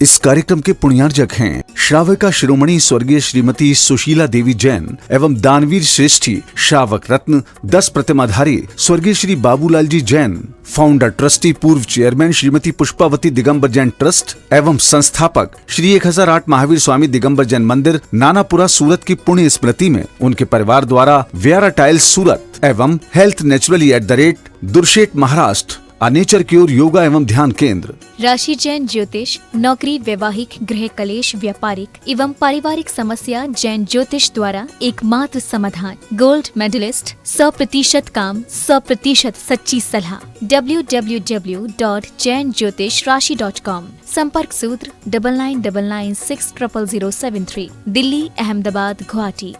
इस कार्यक्रम के पुण्यार्जक हैं श्राविका शिरोमणि स्वर्गीय श्रीमती सुशीला देवी जैन एवं दानवीर श्रेष्ठी श्रावक रत्न 10 प्रतिमाधारी स्वर्गीय श्री बाबूलाल जी जैन, फाउंडर ट्रस्टी पूर्व चेयरमैन श्रीमती पुष्पावती दिगंबर जैन ट्रस्ट एवं संस्थापक श्री 1008 महावीर स्वामी दिगंबर जैन मंदिर नानापुरा सूरत की पुण्य स्मृति में उनके परिवार द्वारा व्यारा टाइल्स सूरत एवं health naturally @ Durshet Maharashtra nature cure yoga एवं ध्यान केंद्र, राशि जैन ज्योतिष, नौकरी, वैवाहिक, गृह कलेश, व्यापारिक एवं पारिवारिक समस्या जैन ज्योतिष द्वारा एकमात्र समाधान, गोल्ड मेडलिस्ट, 100% काम, 100% सच्ची सलाह। www.jainjyotishrashi.com। संपर्क सूत्र 9999600073, दिल्ली, अहमदाबाद, गुवाहाटी।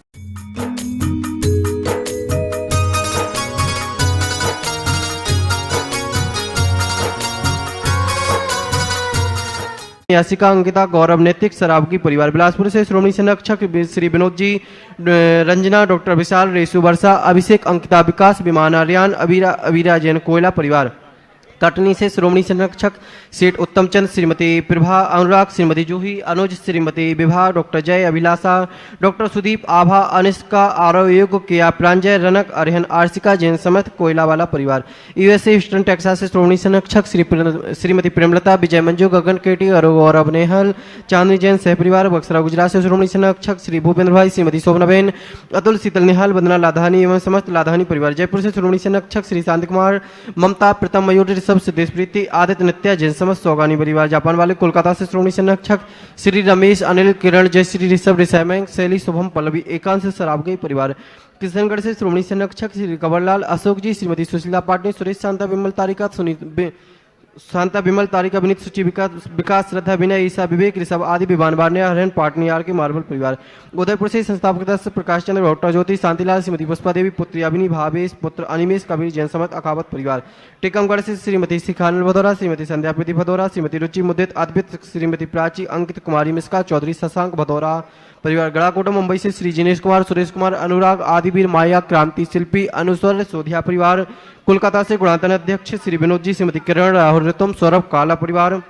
यासिका अंकिता गौरव नैतिक सरावगी परिवार बिलासपुर से श्रोमणी संरक्षक श्री विनोद जी, रंजना, डॉक्टर विशाल, रेसु वर्षा, अभिषेक, अंकिता, विकास, विमान, आर्यान, अवीरा जैन कोयला परिवार कटनी से श्रोमणी संरक्षक सेठ उत्तम चंद, श्रीमती प्रभा, अनुराग, श्रीमती जूही, अनुज, श्रीमती विभा, डॉक्टर जय, अभिलाषा, डॉक्टर सुदीप, आभा, अनिष्का, आरव योग, किया, प्रांजय, रनक, अरहन, आर्सिका जैन समेत कोयला वाला परिवार। यूएसए ईस्टर्न टेक्सास से श्रोमणी संरक्षक श्रीमती प्रेमलता, विजय मंजू, गगन केटी, गौरव नेहल, चांदनी जैन सह परिवार बक्सरा गुजरात से श्रोमणी संरक्षक श्री भूपेंद्र भाई, श्रीमती शोभनाबेन, अतुल, शीतल, निहाल, वंदना लाधानी एवं समस्त लाधानी परिवार। जयपुर से श्रोमणी संरक्षक श्री शांति कुमार, ममता, प्रीतम, मयूर, सब सिद्धेश प्रीति, आदित्य, नित्या जैन समस्त सौगानी परिवार। जापान वाले कोलकाता से श्रोमणी संरक्षक श्री रमेश, अनिल, किरण, जयश्री, ऋषभ, ऋषैमैंग, शैली, शुभम, पल्लवी, एकांश सराबगई परिवार। किशनगढ़ से श्रोमणी संरक्षक श्री कंवरलाल, अशोक जी, श्रीमती सुशीला पाटनी, सुरेश, शांता, विमल, तारिका, शांता, विमल, तारिका, विनीत, सूची, विकास, श्रद्धा, विनय, ईसा, विवेक, ऋषभ आदि विमान बारनिया, हरण, पाटनी आर के मार्बल परिवार। उदयपुर से संस्थापक सदस्य प्रकाश चंद्र, डॉक्टर ज्योति, शांतिलाल, श्रीमती पुष्पा देवी, पुत्री अभिनी, भावेश, पुत्र अनिमेश, कबीर जैन समत अकावत परिवार। टीकमगढ़ से श्रीमती शिखानल भदौरा, श्रीमती संध्या प्रीति भदौरा, श्रीमती रुचि मुदित, अद्वित, श्रीमती प्राची, अंकित, कुमारी मिश्रा, चौधरी शशांक भदौरा परिवार। गड़ाकोटा मुंबई से श्री जिनेश कुमार, सुरेश कुमार, अनुराग, आदिवीर, माया, क्रांति, शिल्पी, अनुस्वर, सोधिया परिवार। कोलकाता से गुणातन अध्यक्ष श्री विनोद जी, श्रीमती किरण, राहुल, रितम, सौरभ, काला परिवार।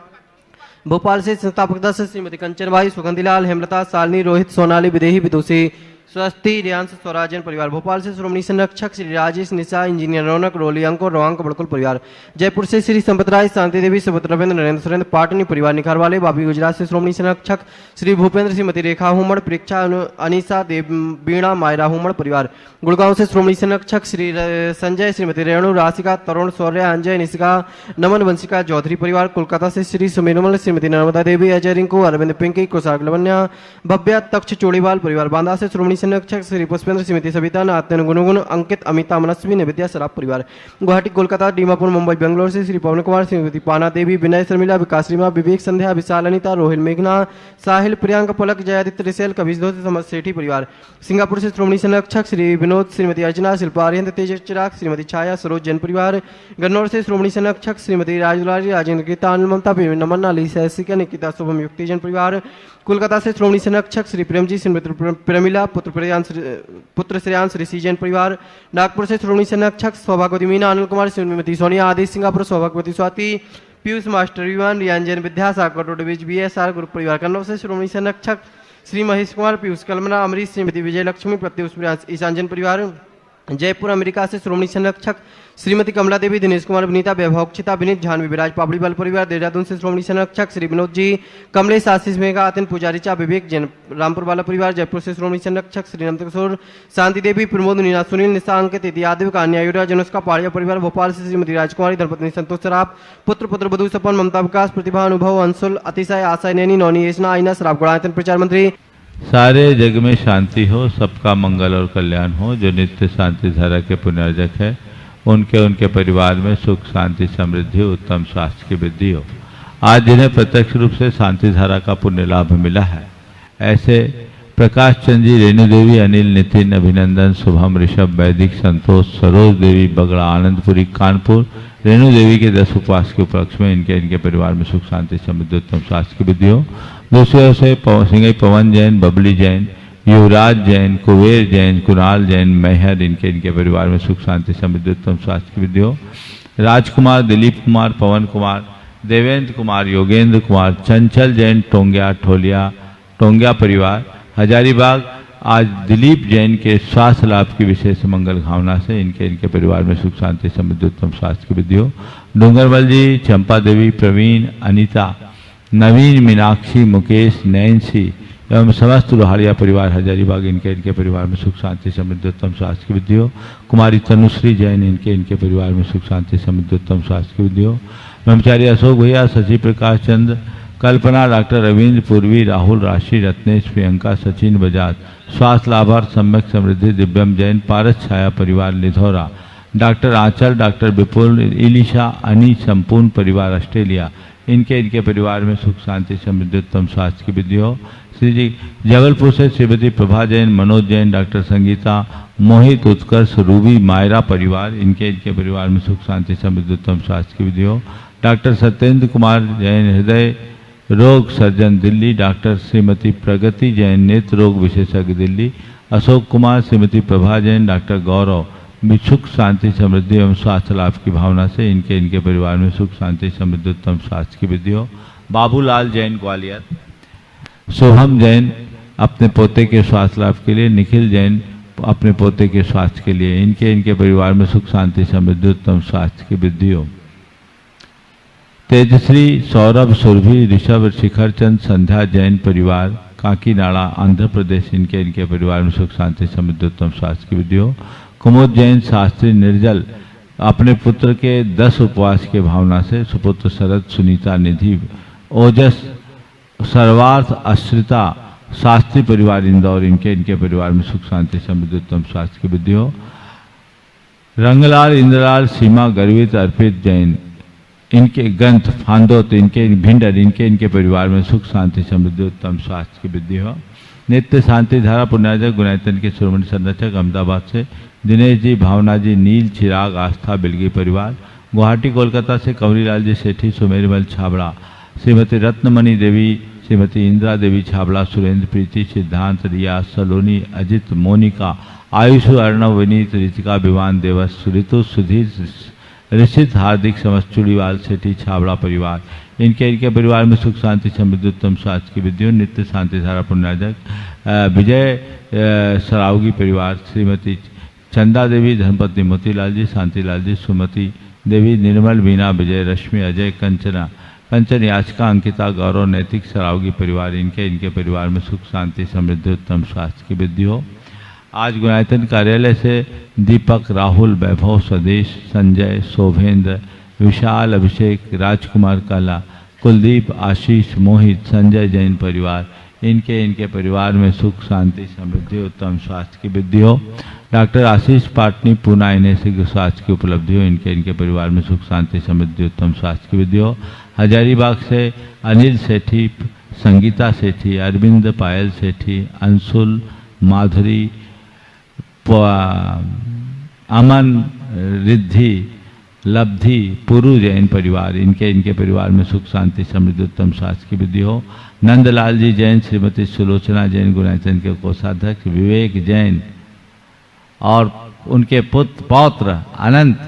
भोपाल से संस्थापक सदस्य श्रीमती कंचनबाई, सुगंधीलाल, हेमलता, सालनी, रोहित, सोनाली, विदेही, विदुषी, स्वस्ति, रियांश, स्वराजन परिवार। भोपाल से श्रोमणी संरक्षक श्री राजेश, निशा, इंजीनियर रौनक, रोली, अंकुर, रोहांक, बड़कुल परिवार। जयपुर से श्री संपत राय, शांति देवी, सुभद्र, रविंद्र, नरेंद्र, सुरेंद्र, पाटनी परिवार। निखार वाले बाबी गुजरात से श्रोमणी संरक्षक श्री भूपेंद्र, श्रीमती रेखा हुमड़, परीक्षा, अनिशा, देव, बीणा, मायरा हुमड़ परिवार। गुड़गांव से श्रोमणी संरक्षक श्री संजय, श्रीमती रेणु, राशिका, तरुण, शौर्य, अंजय, निशिका, नमन, वंशिका चौधरी परिवार। कोलकाता से श्री सुमेनुमल, श्रीमती नर्मदा देवी, अजय, रिंकू, अरविंद, पिंकी, कुशाग, लवन्या, भव्या, तक्ष, चोड़ीवाल परिवार। बांदा से श्रोमणी संरक्षक श्री पुष्पेंद्र, श्रीमती सविता, नात्यन, गुणगुण, अंकित, अमिता, मनस्वी, निविद्या, सराब परिवार। गुवाहाटी, कोलकाता, डीमापुर, मुंबई, बेंगलोर से श्री पवन कुमार, श्रीमती पाना देवी, विनय, शर्मिला, विकास, रीमा, विवेक, संध्या, विशाल, अनिता, रोहिल, मेघना, साहिल, प्रियांक, पलक, जयादित्य, रिसेल, कविश, सेठी परिवार। सिंगापुर से श्रोमणी संरक्षक श्री विनोद, श्रीमती अर्चना, शिल्पा, आर्यन, तेज, चिराग, श्रीमती छाया, सरोज जैन परिवार। गन्नौर से श्रोमणी संरक्षक श्रीमती राजदुलारी, राजेंद्र, गीता, ममता, नमन, अली, सहसिका, निकिता, शुभम, युक्ति जैन परिवार। कोलकाता से श्रोमणी संरक्षक श्री प्रेम जी, श्रीमती प्रेमिला, पुत्र श्रेयांश, ऋषि जैन परिवार। नागपुर से श्रोमणी संरक्षक सौभाग्यवती मीना, अनिल कुमार, श्रीमती सोनिया, आदि। सिंगापुर सौभाग्यवती Swati, Piyush, master Viman, Riyan Jain, Vidyasagar, roadways, BSR group परिवार। कन्नौज से श्रोमणी संरक्षक श्री महेश कुमार, पीयूष, कल्पना, अमरीश, श्रीमती विजय लक्ष्मी, प्रत्युष, प्रियांश, ईशान जैन परिवार। जयपुर अमेरिका से श्रोमणी संरक्षक श्रीमती कमला देवी, दिनेश कुमार, विनीता, वैभवक्षिता, विनीत, जानवी, विराज, पापड़ी बल परिवार। देहरादून से श्रोमणी संरक्षक श्री विनोद जी, कमलेश, आशीष, मेघा, अतिन, पुजारी, चा, विवेक जैन, रामपुर वाला परिवार। जयपुर से श्रोमणी संरक्षक श्री नंद किशोर, शांति देवी, प्रमोद, नीना, सुनील, निशा, अंकित, यादव, कन्या, युवराज, अनुष्का, पाड़िया परिवार। भोपाल से श्रीमती राजकुमारी, धर्मपत्नी संतोष सराफ, पुत्र वधू, सपन, ममता, विकास, प्रतिभा, अनुभव, अंशुल, अतिशय, आशा, नैनी, नौनी, येशना, आईना, सराफ, गुणायतन प्रचार मंत्री। सारे जग में शांति हो, सबका मंगल और कल्याण हो। जो नित्य शांति धारा के पुण्यार्जक है उनके परिवार में सुख, शांति, समृद्धि, उत्तम स्वास्थ्य की वृद्धि हो। आज जिन्हें प्रत्यक्ष रूप से शांति धारा का पुण्य लाभ मिला है ऐसे प्रकाश चंद जी, रेणु देवी, अनिल, नितिन, अभिनंदन, शुभम, ऋषभ, वैदिक, संतोष, सरोज देवी, बगड़ा, आनंदपुरी, कानपुर, रेणु देवी के 10 उपवास के उपलक्ष्य में इनके परिवार में सुख, शांति, समृद्धि, उत्तम स्वास्थ्य की वृद्धि हो। दूसरी ओर से सिंगई पवन जैन, बबली जैन, युवराज जैन, कुबेर जैन, कुणाल जैन, मैहर, इनके परिवार में सुख, शांति, समृद्धि, उत्तम स्वास्थ्य की वृद्धि हो। राजकुमार, दिलीप कुमार, पवन कुमार, देवेंद्र कुमार, योगेंद्र कुमार, चंचल जैन टोंगिया परिवार हजारीबाग। आज दिलीप जैन के स्वास्थ्य लाभ की विशेष मंगल भावना से इनके परिवार में सुख शांति समृद्धि उत्तम स्वास्थ्य की वृद्धि हो। डूंगरमल जी, चंपा देवी, प्रवीण, अनीता, नवीन, मीनाक्षी, मुकेश, नैन्सी एवं समस्त लोहारिया परिवार हजारीबाग इनके परिवार में सुख शांति समृद्धि उत्तम स्वास्थ्य की वृद्धि हो। कुमारी तनुश्री जैन इनके परिवार में सुख शांति समृद्धि उत्तम स्वास्थ्य की वृद्धि हो। ब्रह्मचारी अशोक भैया, शशि प्रकाश चंद्र, कल्पना, डॉक्टर रविंद्र, पूर्वी, राहुल, राशि, रत्नेश, प्रियंका, सचिन बजाज, स्वास्थ्य लाभार्थ सम्यक समृद्धि दिव्यम जैन, पारस छाया परिवार लिधौरा, डॉक्टर आंचल, डॉक्टर विपुल, इलिशा, अनी, संपूर्ण परिवार ऑस्ट्रेलिया इनके परिवार में सुख शांति समृद्धि उत्तम स्वास्थ्य की वृद्धि हो। श्री जी जबलपुर से श्रीमती प्रभा जैन, मनोज जैन, डॉक्टर संगीता, मोहित, उत्कर्ष, रूबी, मायरा परिवार इनके परिवार में सुख शांति समृद्धि उत्तम स्वास्थ्य की वृद्धि हो। डॉक्टर सत्येंद्र कुमार जैन, हृदय रोग सर्जन दिल्ली, डॉक्टर श्रीमती प्रगति जैन, नेत्र रोग विशेषज्ञ दिल्ली, अशोक कुमार, श्रीमती प्रभा जैन, डॉक्टर गौरव भी सुख शांति समृद्धि एवं स्वास्थ्य लाभ की भावना से इनके परिवार में सुख शांति समृद्धि उत्तम स्वास्थ्य की वृद्धि हो। बाबूलाल जैन ग्वालियर, शुभम जैन अपने पोते के स्वास्थ्य लाभ के लिए, निखिल जैन अपने पोते के स्वास्थ्य के लिए इनके परिवार में सुख शांति समृद्धि उत्तम स्वास्थ्य की वृद्धि हो। तेजश्री, सौरभ, सुरभि, ऋषभ, शिखर चंद, संध्या जैन परिवार काकीनाड़ा आंध्र प्रदेश इनके परिवार में सुख शांति समृद्धि उत्तम स्वास्थ्य की वृद्धि हो। कुमुद जैन, शास्त्री, निर्जल अपने पुत्र के 10 उपवास के भावना से, सुपुत्र शरद, सुनीता, निधि, ओजस, सर्वार्थ, आश्रिता, शास्त्री परिवार इंदौर इनके परिवार में सुख शांति समृद्धि उत्तम स्वास्थ्य की वृद्धि हो। रंगलाल, इंद्रलाल, सीमा, गर्वित, अर्पित जैन इनके ग्रंथ फांदोत इनके भिंडर इनके परिवार में सुख शांति समृद्धि उत्तम स्वास्थ्य की वृद्धि हो। नित्य शांति धारा पुण्याजक गुणायतन के शिरोमणि संरक्षक अहमदाबाद से दिनेश जी, भावना जी, नील, चिराग, आस्था, बिलगी परिवार, गुवाहाटी कोलकाता से कंवरीलाल जी सेठी, सुमेरमल छाबड़ा, श्रीमती रत्नमणि देवी, श्रीमती इंदिरा देवी छाबड़ा, सुरेंद्र, प्रीति, सिद्धांत, रिया, सलोनी, अजित, मोनिका, आयुषु, अर्णव, विनीत, रितिका, विवान, देवस, ऋतु, सुधीर, ऋषित, हार्दिक, समस्त चूड़ीवाल सेठी छाबड़ा परिवार इनके परिवार में सुख शांति समृद्धि उत्तम स्वास्थ्य की वृद्धि हो। नित्य शांति धारा पुण्याजक विजय सरावगी परिवार, श्रीमती चंदा देवी, धर्मपत्नी मोतीलाल जी, शांतिलाल जी, सुमति देवी, निर्मल, बीना, विजय, रश्मि, अजय, कंचन याचिका, अंकिता, गौरव, नैतिक सरावगी परिवार इनके परिवार में सुख शांति समृद्धि उत्तम स्वास्थ्य की वृद्धि हो। आज गुणायतन कार्यालय से दीपक, राहुल, वैभव, स्वदेश, संजय, शोभेंद्र, विशाल, अभिषेक, राजकुमार, कला, कुलदीप, आशीष, मोहित, संजय जैन परिवार इनके परिवार में सुख शांति समृद्धि उत्तम स्वास्थ्य की वृद्धि हो। डॉक्टर आशीष पाटनी, पूना इन्हें शीघ्र स्वास्थ्य की उपलब्धि हो इनके परिवार में सुख शांति समृद्धि उत्तम स्वास्थ्य की वृद्धि हो। हजारीबाग से अनिल सेठी, संगीता सेठी, अरविंद, पायल सेठी, अंशुल, माधुरी, अमन, रिद्धि, लब्धि, पुरु जैन परिवार इनके परिवार में सुख शांति समृद्धि उत्तम स्वास्थ्य की वृद्धि हो। नंदलाल जी जैन, श्रीमती सुलोचना जैन गुणायतन के कोषाध्यक्ष, विवेक जैन और उनके पौत्र अनंत,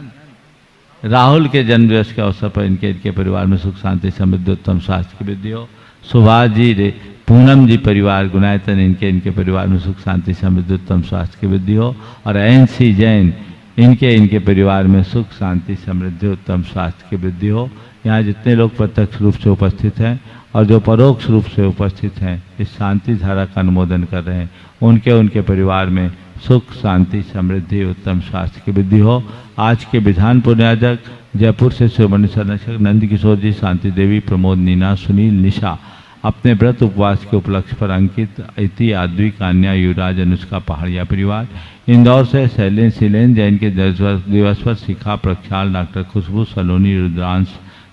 राहुल के जन्मदिवस के अवसर पर इनके परिवार में सुख शांति समृद्धि उत्तम स्वास्थ्य की वृद्धि हो। सुभाष जी, पूनम जी परिवार गुणायतन इनके परिवार में सुख शांति समृद्धि उत्तम स्वास्थ्य की वृद्धि हो। और एनसी जैन इनके परिवार में सुख शांति समृद्धि उत्तम स्वास्थ्य की वृद्धि हो। यहाँ जितने लोग प्रत्यक्ष रूप से उपस्थित हैं और जो परोक्ष रूप से उपस्थित हैं इस शांति धारा का अनुमोदन कर रहे हैं उनके परिवार में सुख शांति समृद्धि उत्तम स्वास्थ्य की वृद्धि हो। आज के विधान पुण्याजक जयपुर से शिरोमणि संरक्षक नंद किशोर जी, शांति देवी, प्रमोद, नीना, सुनील, निशा अपने व्रत उपवास के उपलक्ष्य पर अंकित, इति, आद्वी, कान्या, युवराज, अनुष्का, पहाड़िया परिवार। इंदौर से शैलेन जैन के दिवस पर शिखा, प्रक्षाल, डॉक्टर खुशबू, सलोनी, रुद्रांश,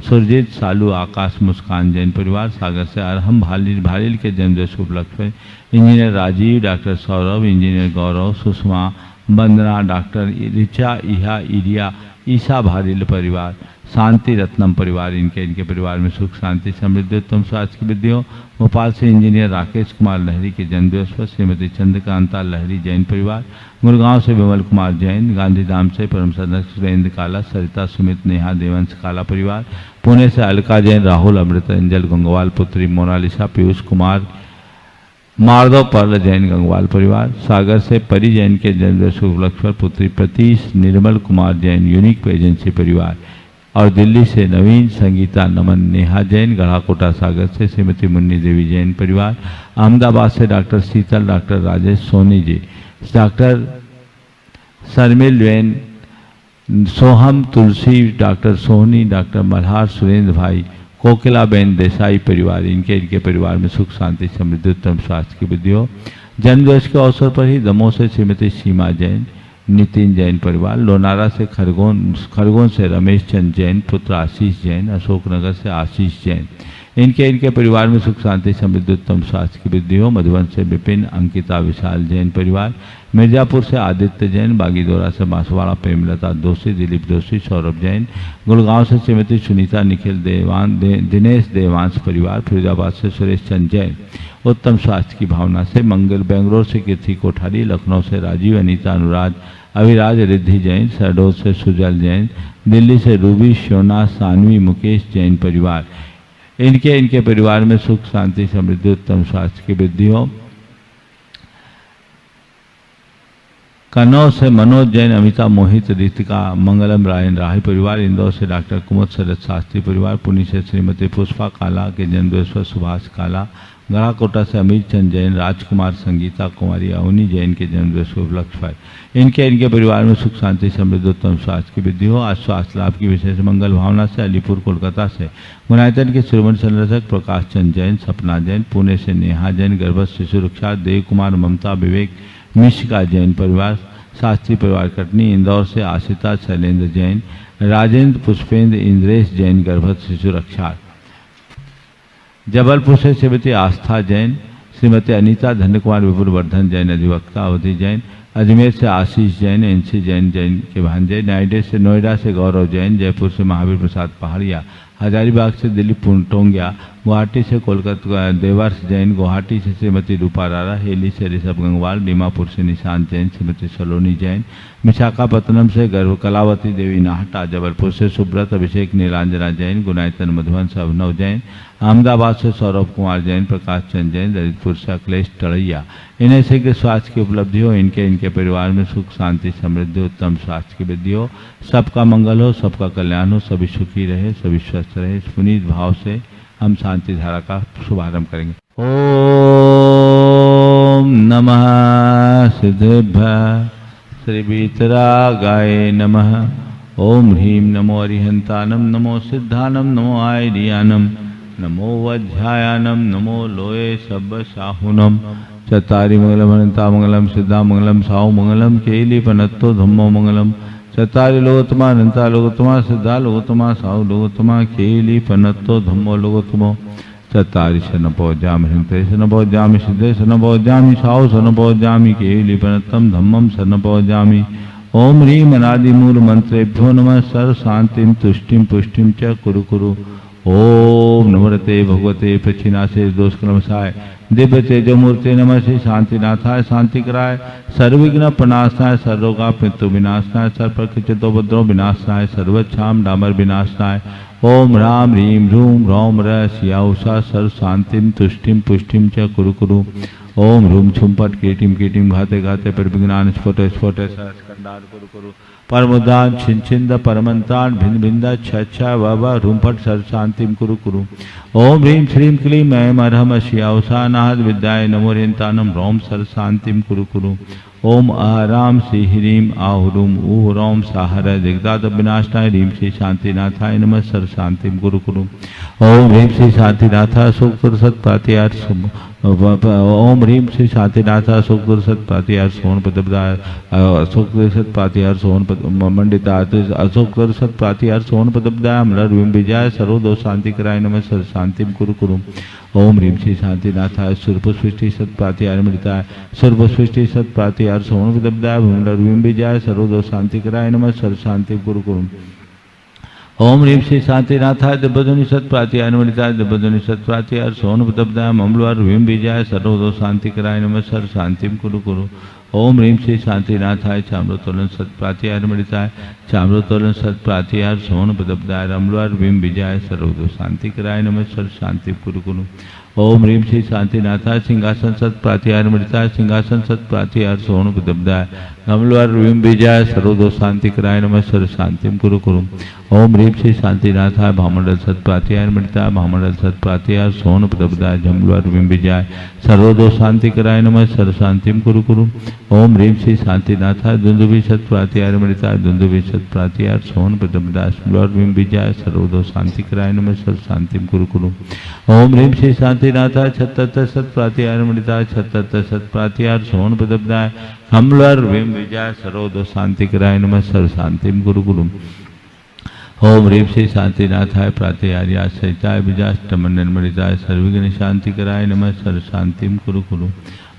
सुरजीत, सालू, आकाश, मुस्कान जैन परिवार। सागर से अरहम भालिल के जन्मदिवस के उपलक्ष्य पर engineer Rajiv, doctor Saurabh, engineer Gaurav, Sushma, Vandana, doctor Richa, Iha, Iriya, ईसा भालिल परिवार। शांति रत्नम परिवार, इनके परिवार में सुख शांति समृद्धि उत्तम स्वास्थ्य की वृद्धि हो। भोपाल से इंजीनियर राकेश कुमार लहरी के जन्मदिवस पर श्रीमती चंद्रकांता लहरी जैन परिवार, गुड़गांव से विमल कुमार जैन, गांधीधाम से परम सदस्य सुरेंद्र काला, सरिता सुमित नेहा देवंश काला परिवार, पुणे से अलका जैन, राहुल अमृत अंजल गंगवाल पुत्री मोनालिसा, पीयूष कुमार माधव पर्ल जैन गंगवाल परिवार, सागर से परी जैन के जन्मदिवस उपलक्ष्य पर पुत्री प्रतीश निर्मल कुमार जैन यूनिक एजेंसी परिवार, और दिल्ली से नवीन संगीता नमन नेहा जैन, गढ़ाकोटा सागर से श्रीमती मुन्नी देवी जैन परिवार, अहमदाबाद से डॉक्टर शीतल, डॉक्टर राजेश सोनी जी, डॉक्टर शर्मिल जैन, सोहम तुलसी, डॉक्टर सोहनी, डॉक्टर मल्हार सुरेंद्र भाई, कोकिला बेन देसाई परिवार, इनके परिवार में सुख शांति समृद्धि उत्तम स्वास्थ्य की वृद्धि हो। जन्मदिवस के अवसर पर ही दमोह से श्रीमती सीमा जैन, नितिन जैन परिवार, लोनारा से खरगोन से रमेश चंद जैन, पुत्र आशीष जैन, अशोकनगर से आशीष जैन, इनके परिवार में सुख शांति समृद्धि उत्तम स्वास्थ्य की वृद्धि हो। मधुबन से विपिन अंकिता विशाल जैन परिवार, मिर्जापुर से आदित्य जैन, बागीदोरा से बांसवाड़ा प्रेमलता दोषी, दिलीप दोषी, सौरभ जैन, गुड़गांव से श्रीमती सुनीता निखिल दिनेश देवांश परिवार, फिरोजाबाद से सुरेश चंद जैन, उत्तम स्वास्थ्य की भावना से मंगल, बेंगलोर से कीर्ति कोठारी, लखनऊ से राजीव, अनीता अनुराग, अविराज रिद्धि जैन, शहडोल से सुजल जैन, दिल्ली से रूबी, शोना, सानवी, मुकेश जैन परिवार, इनके परिवार में सुख शांति समृद्धि उत्तम स्वास्थ्य की वृद्धि हो। कन्नौज से मनोज जैन, अमिता मोहित, रितिका, मंगलम रायन राही परिवार, इंदौर से डॉक्टर कुमुद शरद शास्त्री परिवार, पुणे से श्रीमती पुष्पा काला के जन्मदिवस पर सुभाष काला, गढ़ाकोटा से अमीर चंद जैन, राजकुमार संगीता कुमारी अवनी जैन के जन्मदिवस के उपलक्ष्य पर इनके परिवार में सुख शांति समृद्धि उत्तम स्वास्थ्य की वृद्धि हो। आज स्वास्थ्य लाभ की विशेष मंगल भावना से अलीपुर कोलकाता से गुणायतन के श्रीमंत संरक्षक प्रकाश चंद जैन, सपना जैन, पुणे से नेहा जैन, गर्भस्थ शिशु रक्षा देव कुमार, ममता, विवेक मिश्रा जैन परिवार, शास्त्री परिवार कटनी, इंदौर से आशिता शैलेंद्र जैन, राजेंद्र पुष्पेंद्र इंद्रेश जैन, गर्भस्थ शिशु रक्षा, जबलपुर से श्रीमती आस्था जैन, श्रीमती अनीता धन्य कुमार, विपुल वर्धन जैन अधिवक्ता, अवधि जैन, अजमेर से आशीष जैन, एनसी जैन के भांजे, नोएडा से गौरव जैन, जयपुर से महावीर प्रसाद पहाड़िया, हजारीबाग से दिलीप टोंगिया, गुवाहाटी से कोलकाता देवर्ष जैन, गुवाहाटी से श्रीमती रूपा रारा, हेली से ऋषभ गंगवाल, दीमापुर से निशांत जैन, श्रीमती सलोनी जैन, विशाखापत्तनम से गर्भ कलावती देवी नाहटा, जबलपुर से सुब्रत अभिषेक नीलांजना जैन, गुनायतन मधुबन से अभिनव जैन, अहमदाबाद से सौरभ कुमार जैन, प्रकाश चंद जैन, ललितपुर से अखिलेश टड़ैया, इन्हें शीघ्र स्वास्थ्य की उपलब्धि हो। इनके परिवार में सुख शांति समृद्धि उत्तम स्वास्थ्य की वृद्धि हो। सबका मंगल हो, सबका कल्याण हो, सभी सुखी रहे, सभी स्वस्थ रहे। इस पुनीत भाव से हम शांति धारा का शुभारंभ करेंगे। ओम नमः सिद्धेभ्यः श्री वीतरागाय नमः। ओम ह्रीं नमो अरिहंतानम, नमो सिद्धानम, नमो आयरियानम, नमो वज्रायानम, नमो लोये सब साहुनम। चत्तारि मंगलम अनंता मंगलम, सिद्धा मंगलम, साहु मंगलम, केली पनत्तो धम्मो मंगलम। चत्तारि लोकोत्तमा अनंता लोकोत्तमा, सिद्धा लोकोत्तमा, साहु लोकोत्तमा, केली पनत्तो धम्मो लोकोत्तमो। चत्तारि शरण पौजामि, हृते शरण पौजामि, सिद्धे शरण पौजामि, साहु शरण पौजामि, केली पनत्तम धम्मम शरण पौजामि। ओम ह्रीं अनादि मूल मंत्रेभ्यो नमः। सर्व शांतिम तुष्टिम पुष्टिम च कुरु कुरु। ओम नमोते भगवते प्रचिनाशे दोषकलमसाय दिव्य तेजो मूर्ति नमः। श्री शांतिनाथाय शांति कराय, सर्वविघ्न प्रणाशाय, सर्वरोगा मृत्यु विनाशनाय, सर्वप्रकृतिदोपद्रव विनाशनाय, सर्वच्छाम डामर विनाशनाय। ओम राम ह्रीं ह्रूं ह्रौं र शिया उषा सर्व शांतिम तुष्टिम पुष्टिम च कुरु कुरु। ओम ह्रूं छुम पट कीटिम कीटिम घाते घाते परविघ्नान स्फोट स्फोट सहस्कंडार कुरु कुरु। परमोदान छिंद परमंतान भिन्न भिन्दा छा व रूमफट सर्व शांतिम कुरु कुरु। ओम ह्रीं श्रीं क्लीं ऐं अरहम शियाउषा नाहद विद्याय नमो रेन्तानम रोम सर्व शांतिम कुरु कुरु। ओम आराम श्री ह्रीं आहुरुम ऊह रोम साहर दिग्दाद विनाशनाय ह्रीं श्री शांतिनाथाय नमः सर्व शांतिम कुरु कुरु। ओम ह्रीं श्री शांतिनाथा सुख सत्पातियार। ओम ह्रीं श्री शांतिनाथा सुख सत्पातियार सोन पदबदाय सुख सत्पातियार सोन मंडिता अशोक सत्पातियार सोन पदबदाय अमलर विजय सर्वदोष शांति कराय नमः सर्व शांतिम कुरु कुरु। ओम ह्रीं श्री शांतिनाथाय सुरपुष्टि सत्पातियार मृताय सुरपुष्टि सत्पातियार सोन पदबदाय अमलर विजय सर्वदोष शांति कराय नमः सर्व शांतिम कुरु कुरु। ओम ह्रीं श्री शांतिनाथाय दिव्यध्वनि सत्प्रातिहाय नमः दिव्यध्वनि सत्प्रातिहाय सोनपदब्दाय ममलवार भीम बीजाय सर्वदो शांति कराय नमः सर शांतिम कुरु कुरु। ओम ह्रीं श्री शांतिनाथाय चाम्रतोलन सत्प्रातिहाय नमः चाम्रतोलन सत्प्रातिहाय सोनपदब्दाय ममलवार भीम बीजाय सर्वदो शांति कराय नमः सर शांतिम कुरु कुरु। ओम ह्रीं श्री शांतिनाथाय सिंहासन सत्प्रातिहाय नमः सिंहासन सत्प्रातिहाय सोनपदब्दाय ममलवार भीम बीजाय सर्वदो शांति कराय नमः सर शांतिम कुरु कुरु। ओम ह्रीं श्री शांतिनाथाय भामंडल सत्प्रातिहाय नमः भामंडल सत्प्रातिहाय सोनपदब्दाय झमलवार भीम बीजाय सर्वदो शांति कराय नमः सर शांतिम कुरु कुरु। ओम ह्रीं श्री शांतिनाथाय दुंदुभि सत्प्रातिहाय नमः दुंदुभि सत्प्रातिहाय सोनपदब्दाय झमलवार भीम बीजाय सर्वदो शांति कराय नमः सर शांतिम कुरु कुरु। ओम ह्रीं श्री शांतिनाथाय छत्तर सत्प्रातिहाय नमः छत्तर सत्प्रातिहाय सोनपदब्दाय झमलवार भीम बीजाय सर्वदो शांति कराय नमः सर शांतिम कुरु कुरु। ओम ह्रीं श्री शांतिनाथाय प्रातिहार्याय सहिताय बीजाष्टम निर्मलिताय सर्वविघ्न शांति कराय नमः सर शांतिम कुरु कुरु।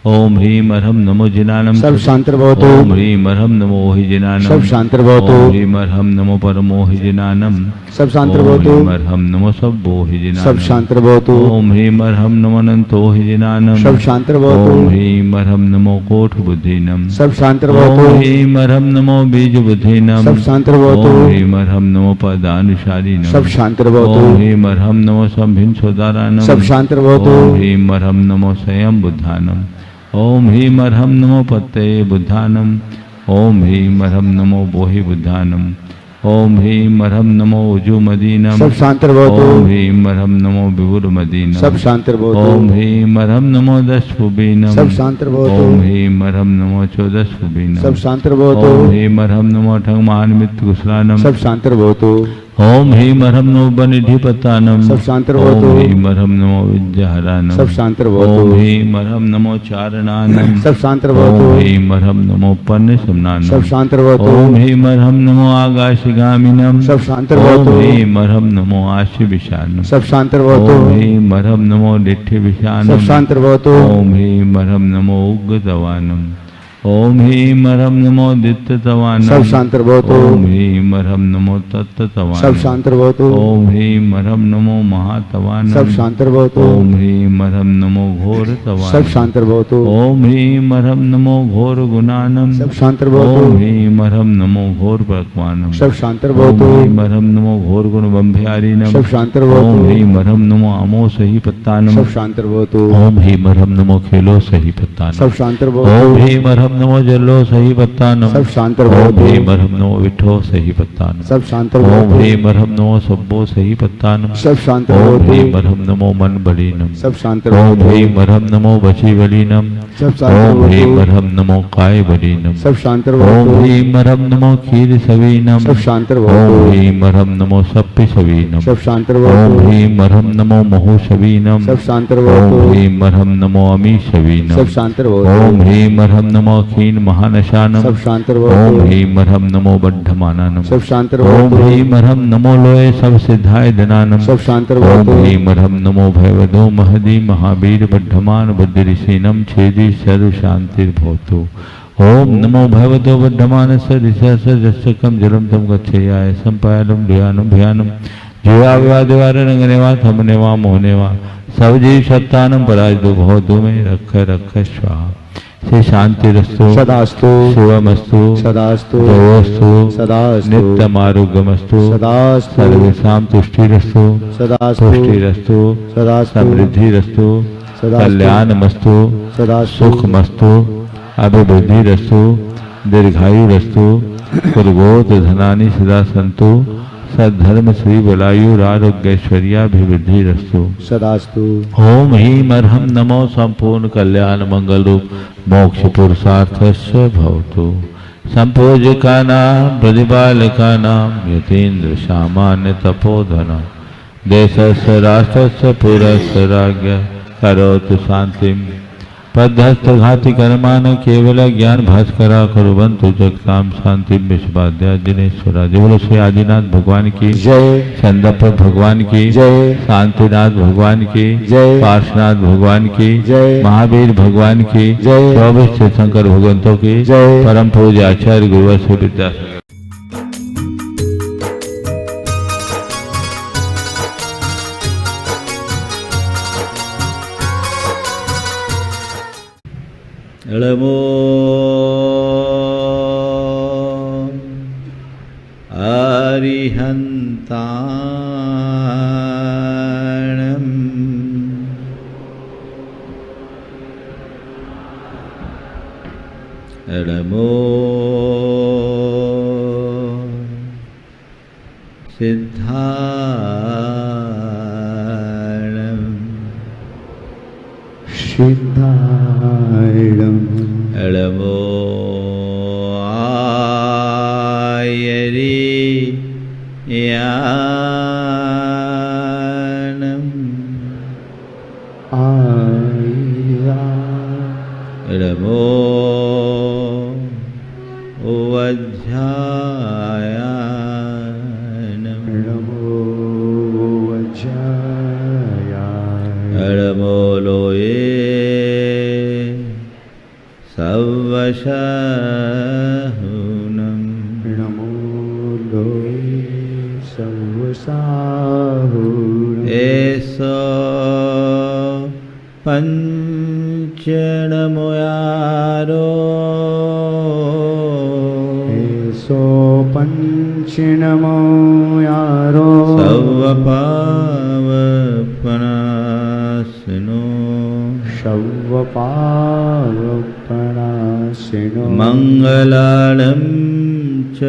ओम ह्रीं अर्हं नमो जिनानम सब शांति भवतु। ओम ह्रीं अर्हं नमो हि जिनानम सब शांति भवतु। ओम ह्रीं अर्हं नमो परमो हि जिनानम सब शांति ओम भवतु। ह्रीं अर्हं नमो सब्बो हि जिनानम सब शांति भवतु। ओम ह्रीं अर्हं नमो अनंतो हि जिनानम सब शांति भवतु। ओम ह्रीं अर्हं नमो कोट बुद्धिनम सब शांति ओम भवतु। ह्रीं अर्हं नमो बीज बुद्धिनम सब शांति भवतु। ओम ह्रीं अर्हं नमो पदानुसारिणम सब शांति भवतु। ओम ह्रीं अर्हं नमो संभिन सोदारानम सब शांति भवतु। ओम ह्रीं अर्हं नमो स्वयं बुद्धानम ओम ह्रीं अर्हं नमो पत्तये बुद्धानम ओम ह्रीं अर्हं नमो बोहि बुद्धानम ओम ह्रीं अर्हं नमो उजु मदीनम सब शांति भवतु। ओम ह्रीं अर्हं नमो विभुर मदीनम सब शांति भवतु। ओम ह्रीं अर्हं नमो दशभुबीनम सब शांति भवतु। ओम ह्रीं अर्हं नमो चौदशभुबीनम सब शांति भवतु। ओम ह्रीं अर्हं नमो ठगमानमित कुशलानम सब शांति भवतु। ओम ह्रीं अर्हं नमो बनिधिपतानम सब शांति ओम भवतु। ह्रीं अर्हं नमो विद्याहरानम सब शांति ओम भवतु। ह्रीं अर्हं नमो चारणानम सब शांति ओम भवतु। ह्रीं अर्हं नमो पन्नसमनानम सब शांति भवतु। ओम ह्रीं अर्हं नमो आकाशगामिनम सब शांति ओम भवतु। ह्रीं अर्हं नमो आशिविशानम सब शांति ओम भवतु। ह्रीं अर्हं नमो डिठ्ठिविशानम सब शांति भवतु। ओम ह्रीं अर्हं नमो उग्गतवानम ओम ह्रीं अर्हं नमो दित्ततवानम सब शांति भवतु। ओम ह्रीं अर्हं नमो तत्ततवानम सब शांति भवतु। ओम ह्रीं अर्हं नमो महातवानम सब शांति भवतु। ओम ह्रीं अर्हं नमो घोरतवानम सब शांति भवतु। ओम ह्रीं अर्हं नमो घोर गुणानम सब शांति भवतु। ओम ह्रीं अर्हं नमो घोर प्रक्वानम सब शांति ओम भवतु। ह्रीं अर्हं नमो घोर गुण बंभ्यारीनम सब शांति ओम भवतु। ह्रीं अर्हं नमो अमो सही पत्तानम सब शांति भवतु। ओम ह्रीं अर्हं नमो खेलो सही पत्तानम सब शांति ओम भवतु। ह्रीं अर्हं नमो जलो सही पत्तानम सब शांति ओम भवतु। ह्रीं अर्हं नमो विठो सही पत्तानम सब शांति ओम भवतु। ह्रीं अर्हं नमो सब्बो सही पत्तानम सब शांति ओम ह्रीं भवतु। अर्हं नमो मन बलीनम सब शांति ओम भवतु। ह्रीं अर्हं नमो वची बलीनम सब शांति ओम ह्रीं भवतु। अर्हं नमो काय बलीनम सब शांति ओम भवतु। ह्रीं अर्हं नमो क्षीर सवीनम सब शांति ओम भवतु। ह्रीं अर्हं नमो सप्पि सवीनम सब शांति ओम भवतु। ह्रीं अर्हं नमो महु सवीनम सब शांति ओम भवतु। ह्रीं अर्हं नमो अमी सवीनम सब शांति ओम भवतु। ह्रीं अर्हं नमो क्षीण महानशानम सब शांति ओम भवतु। ह्रीं अर्हं नमो बद्धमाननम सब शांति ओम भवतु। ह्रीं अर्हं नमो लोये सब सिद्धाय धनानम सब शांति ओम भवतु। ह्रीं अर्हं नमो भयवदो महदी महावीर बद्धमान बुद्धिऋषीणम छेदी सर्व शांतिर्भवतु ओम नमो भगवतो बद्धमान सरिसकम जलम तम गच्छेयाय संपायलम ध्यानम ध्यानम जीवा विवादिवार रंगनेवा थमनेवा मोहनेवा सब जीव सत्तानम पराजितो भवतु में रख रख स्वाहा से शांति रस्तु सदास्तु। शिवमस्तु सदास्तु। जयोस्तु सदास्तु। नित्यमारोग्यमस्तु सदास्तु। सर्वेषां तुष्टिरस्तु सदास्तु। पुष्टिरस्तु सदास्तु। समृद्धिरस्तु सदास्तु। कल्याणमस्तु सदास्तु। सुखमस्तु अभिवृद्धिरस्तु दीर्घायुरस्तु कुर्वोत धनानि सदा सन्तु सद्धर्म श्री बलायुरारोग्यैश्वर्याभिवृद्धिरस्तु सदास्तु। ओम ह्रीं अर्हं नमो संपूर्ण कल्याण मंगल रूप मोक्ष पुरुषार्थस्य भवतु संपूज्यकानां प्रतिपालकानां यतीन्द्र सामान्य तपोधनं देशस्य राष्ट्रस्य पुरस्य राज्ञ करोतु शान्तिं पद्धस्थ घाति कर्मान केवल ज्ञान भास्करा कुर्वन्तु जगतां शांति विश्वाद्या जिनेश्वरा। जय बोलो श्री आदिनाथ भगवान की जय। चंदप भगवान की जय। शांतिनाथ भगवान की जय। पार्श्वनाथ भगवान की जय। महावीर भगवान की जय। 24 तीर्थंकर भगवंतों की जय। परम पूज्य आचार्य गुरुवर श्री विद्यासागर। नमो अरिहन्ताणं नमो सिद्धाणं सिद्धाणं नमो आयरियाणं आया नमो वज्रायाणं नमो वज्रायाय नमो लोये सवशहुनं नमो लोये सर्वसाहुरम् एषो पञ्चनमोयारो एषो पञ्चनमो यारो सर्वपावपनाशनो शवपावपनाशिनो मङ्गलानं च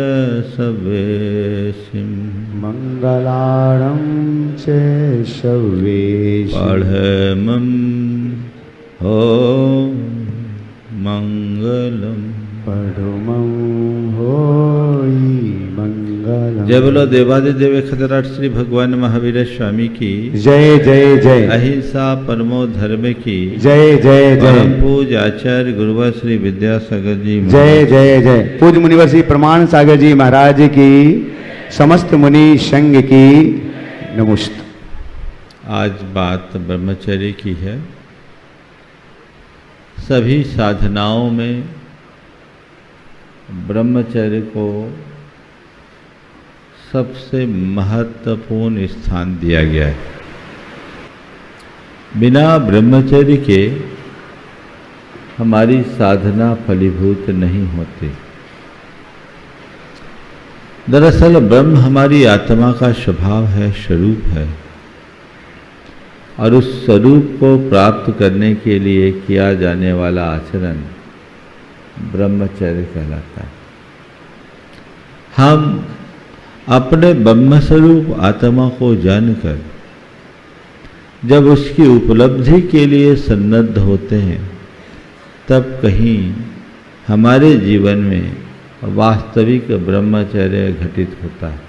सवेशिं मङ्गलारं च शवेश पढमं हो मङ्गलम् पढुमं होई मंगलम। जय बोलो देवादिदेव खतराट श्री भगवान महावीर स्वामी की जय जय जय। अहिंसा परमो धर्म की जय जय जय। परम पूज्य आचार्य गुरुवर श्री विद्यासागर जी जय जय जय। पूज्य मुनिवर श्री प्रमाण सागर जी महाराज की, समस्त मुनि संघ की नमस्ते। आज बात ब्रह्मचर्य की है। सभी साधनाओं में ब्रह्मचर्य को सबसे महत्वपूर्ण स्थान दिया गया है। बिना ब्रह्मचर्य के हमारी साधना फलीभूत नहीं होती। दरअसल ब्रह्म हमारी आत्मा का स्वभाव है, स्वरूप है, और उस स्वरूप को प्राप्त करने के लिए किया जाने वाला आचरण ब्रह्मचर्य कहलाता है। हम अपने ब्रह्मस्वरूप आत्मा को जानकर जब उसकी उपलब्धि के लिए सन्नद्ध होते हैं, तब कहीं हमारे जीवन में वास्तविक ब्रह्मचर्य घटित होता है।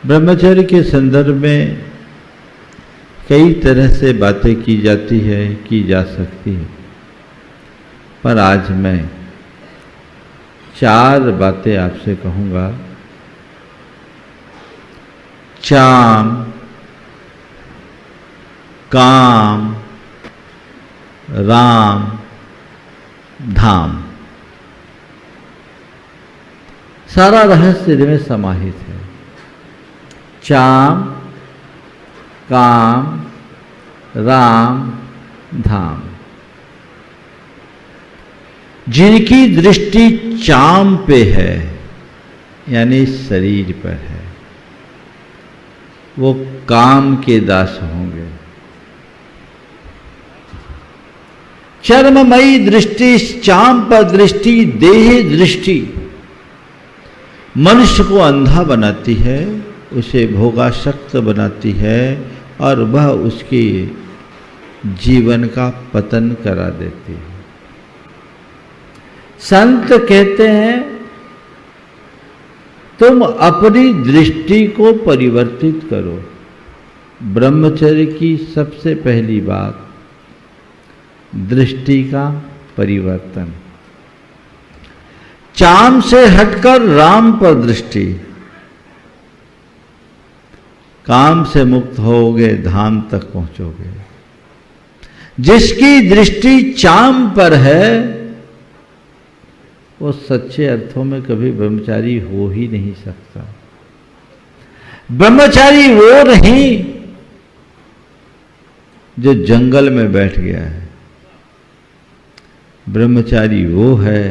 ब्रह्मचर्य के संदर्भ में कई तरह से बातें की जाती है, की जा सकती है, पर आज मैं 4 बातें आपसे कहूँगा। चाम, काम, राम, धाम, सारा रहस्य इनमें समाहित है। चाम, काम, राम, धाम। जिनकी दृष्टि चाम पे है, यानी शरीर पर है, वो काम के दास होंगे। चर्ममयी दृष्टि, चाम पर दृष्टि, देह दृष्टि मनुष्य को अंधा बनाती है, उसे भोगासक्त बनाती है, और वह उसके जीवन का पतन करा देती है। संत कहते हैं तुम अपनी दृष्टि को परिवर्तित करो। ब्रह्मचर्य की सबसे पहली बात दृष्टि का परिवर्तन। चाम से हटकर राम पर दृष्टि। काम से मुक्त होगे, धाम तक पहुंचोगे। जिसकी दृष्टि चाम पर है, वो सच्चे अर्थों में कभी ब्रह्मचारी हो ही नहीं सकता। ब्रह्मचारी वो नहीं जो जंगल में बैठ गया है, ब्रह्मचारी वो है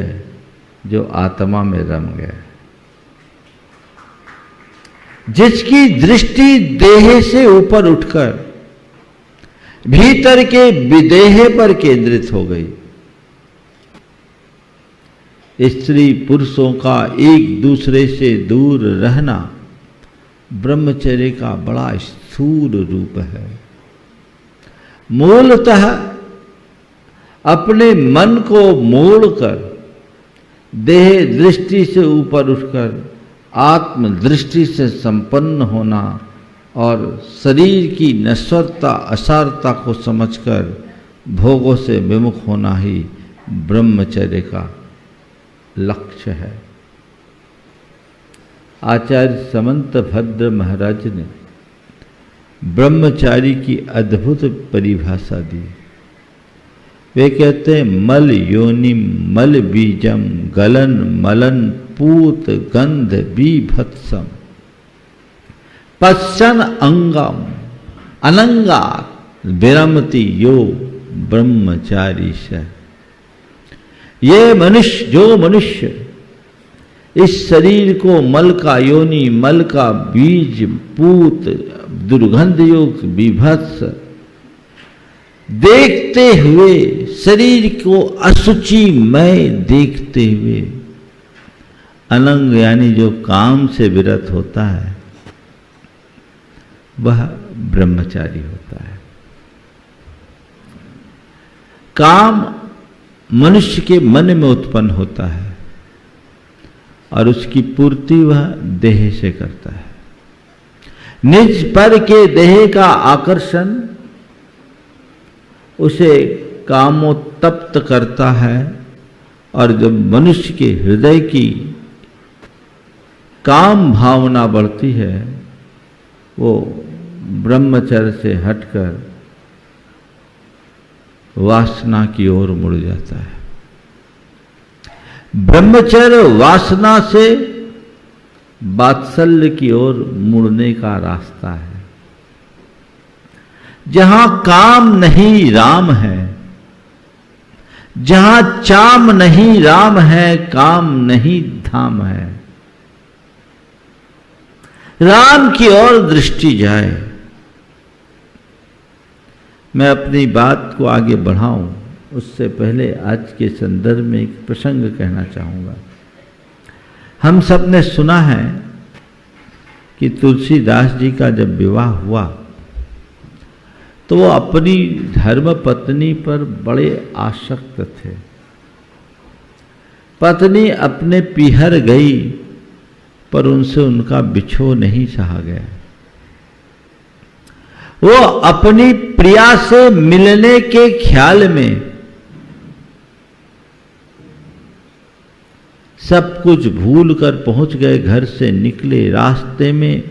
जो आत्मा में रम गया, जिसकी दृष्टि देह से ऊपर उठकर भीतर के विदेह पर केंद्रित हो गई। स्त्री पुरुषों का एक दूसरे से दूर रहना ब्रह्मचर्य का बड़ा स्थूल रूप है। मूलतः अपने मन को मोड़कर देह दृष्टि से ऊपर उठकर आत्म दृष्टि से संपन्न होना और शरीर की नश्वरता असारता को समझकर भोगों से विमुख होना ही ब्रह्मचर्य का लक्ष्य है। आचार्य समंत भद्र महाराज ने ब्रह्मचारी की अद्भुत परिभाषा दी। वे कहते हैं मल योनिम मल बीजम गलन मलन पूत गंध बीभत्सम पश्चन अंगम अनंगात विरमति यो ब्रह्मचारी से। ये मनुष्य जो मनुष्य इस शरीर को मल का योनि मल का बीज पूत दुर्गंधयुक्त बीभत्स देखते हुए शरीर को अशुचिमय देखते हुए अनंग यानी जो काम से विरत होता है वह ब्रह्मचारी होता है। काम मनुष्य के मन में उत्पन्न होता है और उसकी पूर्ति वह देह से करता है। निज पर के देह का आकर्षण उसे कामोत्तप्त करता है और जब मनुष्य के हृदय की काम भावना बढ़ती है वो ब्रह्मचर्य से हटकर वासना की ओर मुड़ जाता है। ब्रह्मचर्य वासना से वात्सल्य की ओर मुड़ने का रास्ता है। जहां काम नहीं राम है, जहां चाम नहीं राम है, काम नहीं धाम है। राम की ओर दृष्टि जाए। मैं अपनी बात को आगे बढ़ाऊं उससे पहले आज के संदर्भ में एक प्रसंग कहना चाहूंगा। हम सब ने सुना है कि तुलसीदास जी का जब विवाह हुआ तो वो अपनी धर्म पत्नी पर बड़े आसक्त थे। पत्नी अपने पीहर गई पर उनसे उनका बिछोह नहीं सहा गया। वो अपनी प्रिया से मिलने के ख्याल में सब कुछ भूल कर पहुंच गए। घर से निकले, रास्ते में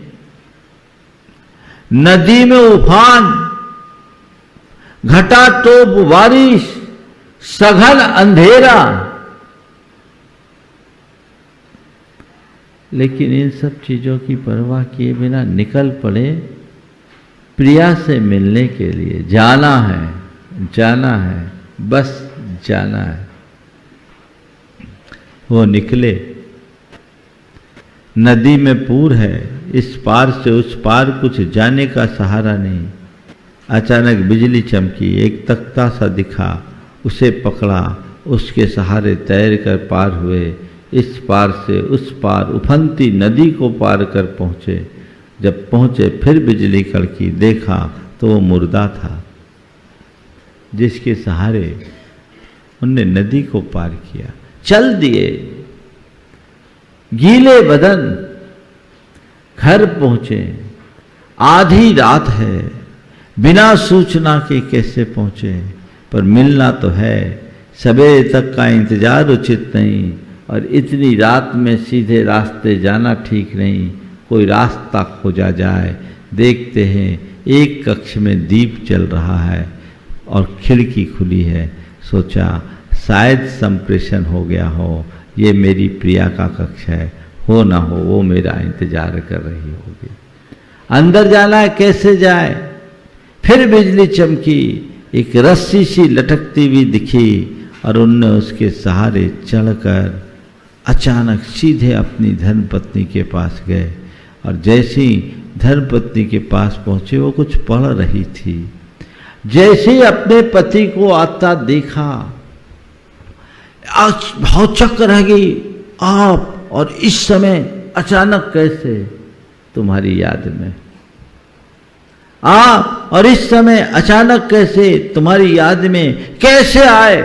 नदी में उफान, घटाटोप बारिश, सघन अंधेरा, लेकिन इन सब चीजों की परवाह किए बिना निकल पड़े प्रिया से मिलने के लिए। जाना है, जाना है, बस जाना है। वो निकले, नदी में पूर है, इस पार से उस पार कुछ जाने का सहारा नहीं। अचानक बिजली चमकी, एक तख्ता सा दिखा, उसे पकड़ा, उसके सहारे तैर कर पार हुए। इस पार से उस पार उफनती नदी को पार कर पहुंचे। जब पहुंचे फिर बिजली कड़की, देखा तो वो मुर्दा था जिसके सहारे उनने नदी को पार किया। चल दिए, गीले बदन घर पहुंचे। आधी रात है, बिना सूचना के कैसे पहुंचे, पर मिलना तो है। सवेरे तक का इंतजार उचित नहीं और इतनी रात में सीधे रास्ते जाना ठीक नहीं। कोई रास्ता खोजा जाए। देखते हैं एक कक्ष में दीप जल रहा है और खिड़की खुली है। सोचा शायद संप्रेषण हो गया हो, ये मेरी प्रिया का कक्ष है, हो ना हो वो मेरा इंतजार कर रही होगी। अंदर जाना है, कैसे जाए? फिर बिजली चमकी, एक रस्सी सी लटकती हुई दिखी और उनने उसके सहारे चढ़कर अचानक सीधे अपनी धर्मपत्नी के पास गए। और जैसे ही धर्मपत्नी के पास पहुंचे, वो कुछ पढ़ रही थी। जैसे ही अपने पति को आता देखा, आज बहुत चक्क रह गई। आप और इस समय अचानक कैसे तुम्हारी याद में, आप और इस समय अचानक कैसे तुम्हारी याद में कैसे आए?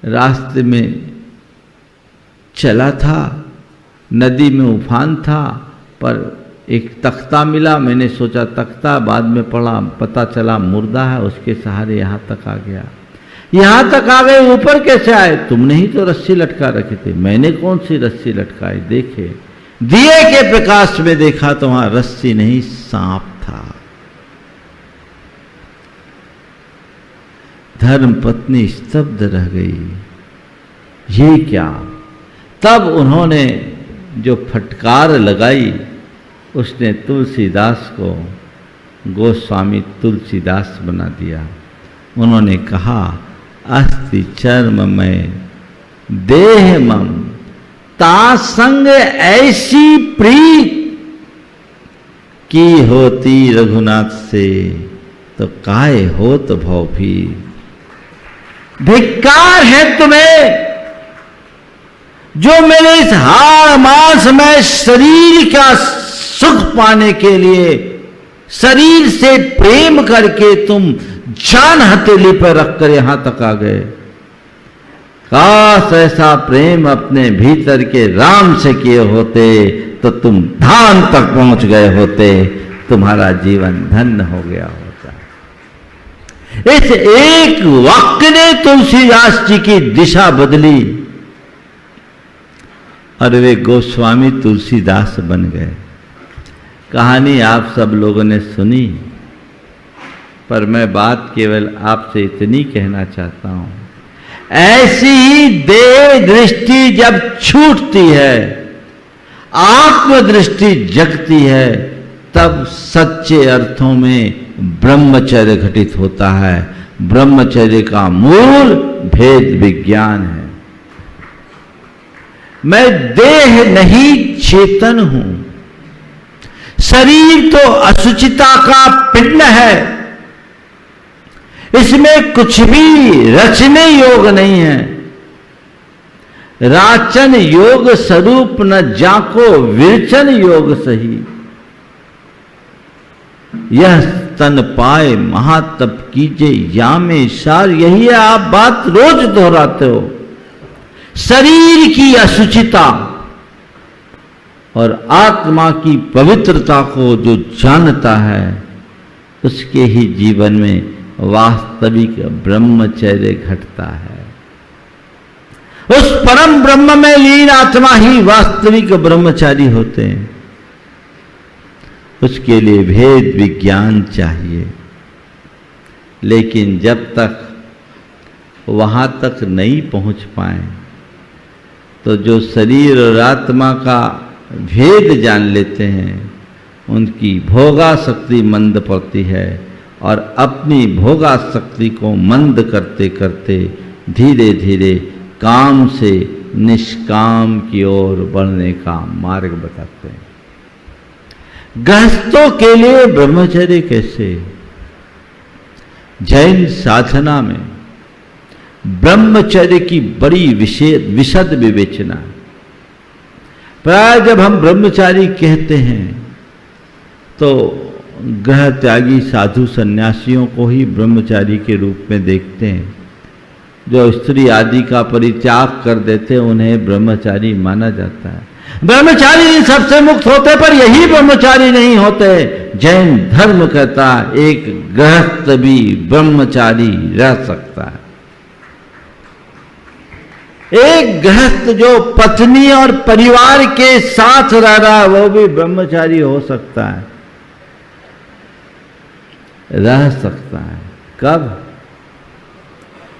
रास्ते में चला था, नदी में उफान था, पर एक तख्ता मिला। मैंने सोचा तख्ता, बाद में पढ़ा, पता चला मुर्दा है। उसके सहारे यहां तक आ गया। यहां तक आ गए, ऊपर कैसे आए? तुमने ही तो रस्सी लटका रखी थी। मैंने कौन सी रस्सी लटकाई? देखे, दिए के प्रकाश में देखा तो वहां रस्सी नहीं, सांप था। धर्मपत्नी स्तब्ध रह गई, ये क्या? तब उन्होंने जो फटकार लगाई, उसने तुलसीदास को गोस्वामी तुलसीदास बना दिया। उन्होंने कहा, अस्थि चर्म में देह मम ता संग ऐसी प्रीत की होती रघुनाथ से, तो काय होत भव भी। धिक्कार है तुम्हें जो मेरे इस हाड़ मांस में शरीर का सुख पाने के लिए शरीर से प्रेम करके तुम जान हथेली पर रखकर यहां तक आ गए। काश ऐसा प्रेम अपने भीतर के राम से किए होते तो तुम धाम तक पहुंच गए होते, तुम्हारा जीवन धन्य हो गया होता। इस एक वाक्य ने तुलसीदास जी की दिशा बदली और वे गोस्वामी तुलसीदास बन गए। कहानी आप सब लोगों ने सुनी, पर मैं बात केवल आपसे इतनी कहना चाहता हूं, ऐसी ही देह दृष्टि जब छूटती है, आत्मदृष्टि जगती है, तब सच्चे अर्थों में ब्रह्मचर्य घटित होता है। ब्रह्मचर्य का मूल भेद विज्ञान है। मैं देह नहीं चेतन हूं। शरीर तो असुचिता का पिंड है, इसमें कुछ भी रचने योग नहीं है। राचन योग स्वरूप न जाको विरचन योग सही। यह तन पाए महातप कीजे यामे सार, यही है आप बात रोज दोहराते हो। शरीर की असुचिता और आत्मा की पवित्रता को जो जानता है, उसके ही जीवन में वास्तविक ब्रह्मचर्य घटता है। उस परम ब्रह्म में लीन आत्मा ही वास्तविक ब्रह्मचारी होते हैं। उसके लिए भेद विज्ञान चाहिए, लेकिन जब तक वहां तक नहीं पहुंच पाए, तो जो शरीर और आत्मा का भेद जान लेते हैं, उनकी भोगासक्ति मंद पड़ती है और अपनी भोगासक्ति को मंद करते करते धीरे धीरे काम से निष्काम की ओर बढ़ने का मार्ग बताते हैं। गृहस्थों के लिए ब्रह्मचर्य कैसे? जैन साधना में ब्रह्मचर्य की बड़ी विशद विवेचना। प्राय जब हम ब्रह्मचारी कहते हैं तो ग्रह त्यागी साधु सन्यासियों को ही ब्रह्मचारी के रूप में देखते हैं। जो स्त्री आदि का परित्याग कर देते, उन्हें ब्रह्मचारी माना जाता है। ब्रह्मचारी सबसे मुक्त होते, पर यही ब्रह्मचारी नहीं होते। जैन धर्म कहता है एक गृहस्थ भी ब्रह्मचारी रह सकता है। एक गृहस्थ जो पत्नी और परिवार के साथ रह रहा है, वो भी ब्रह्मचारी हो सकता है, रह सकता है। कब?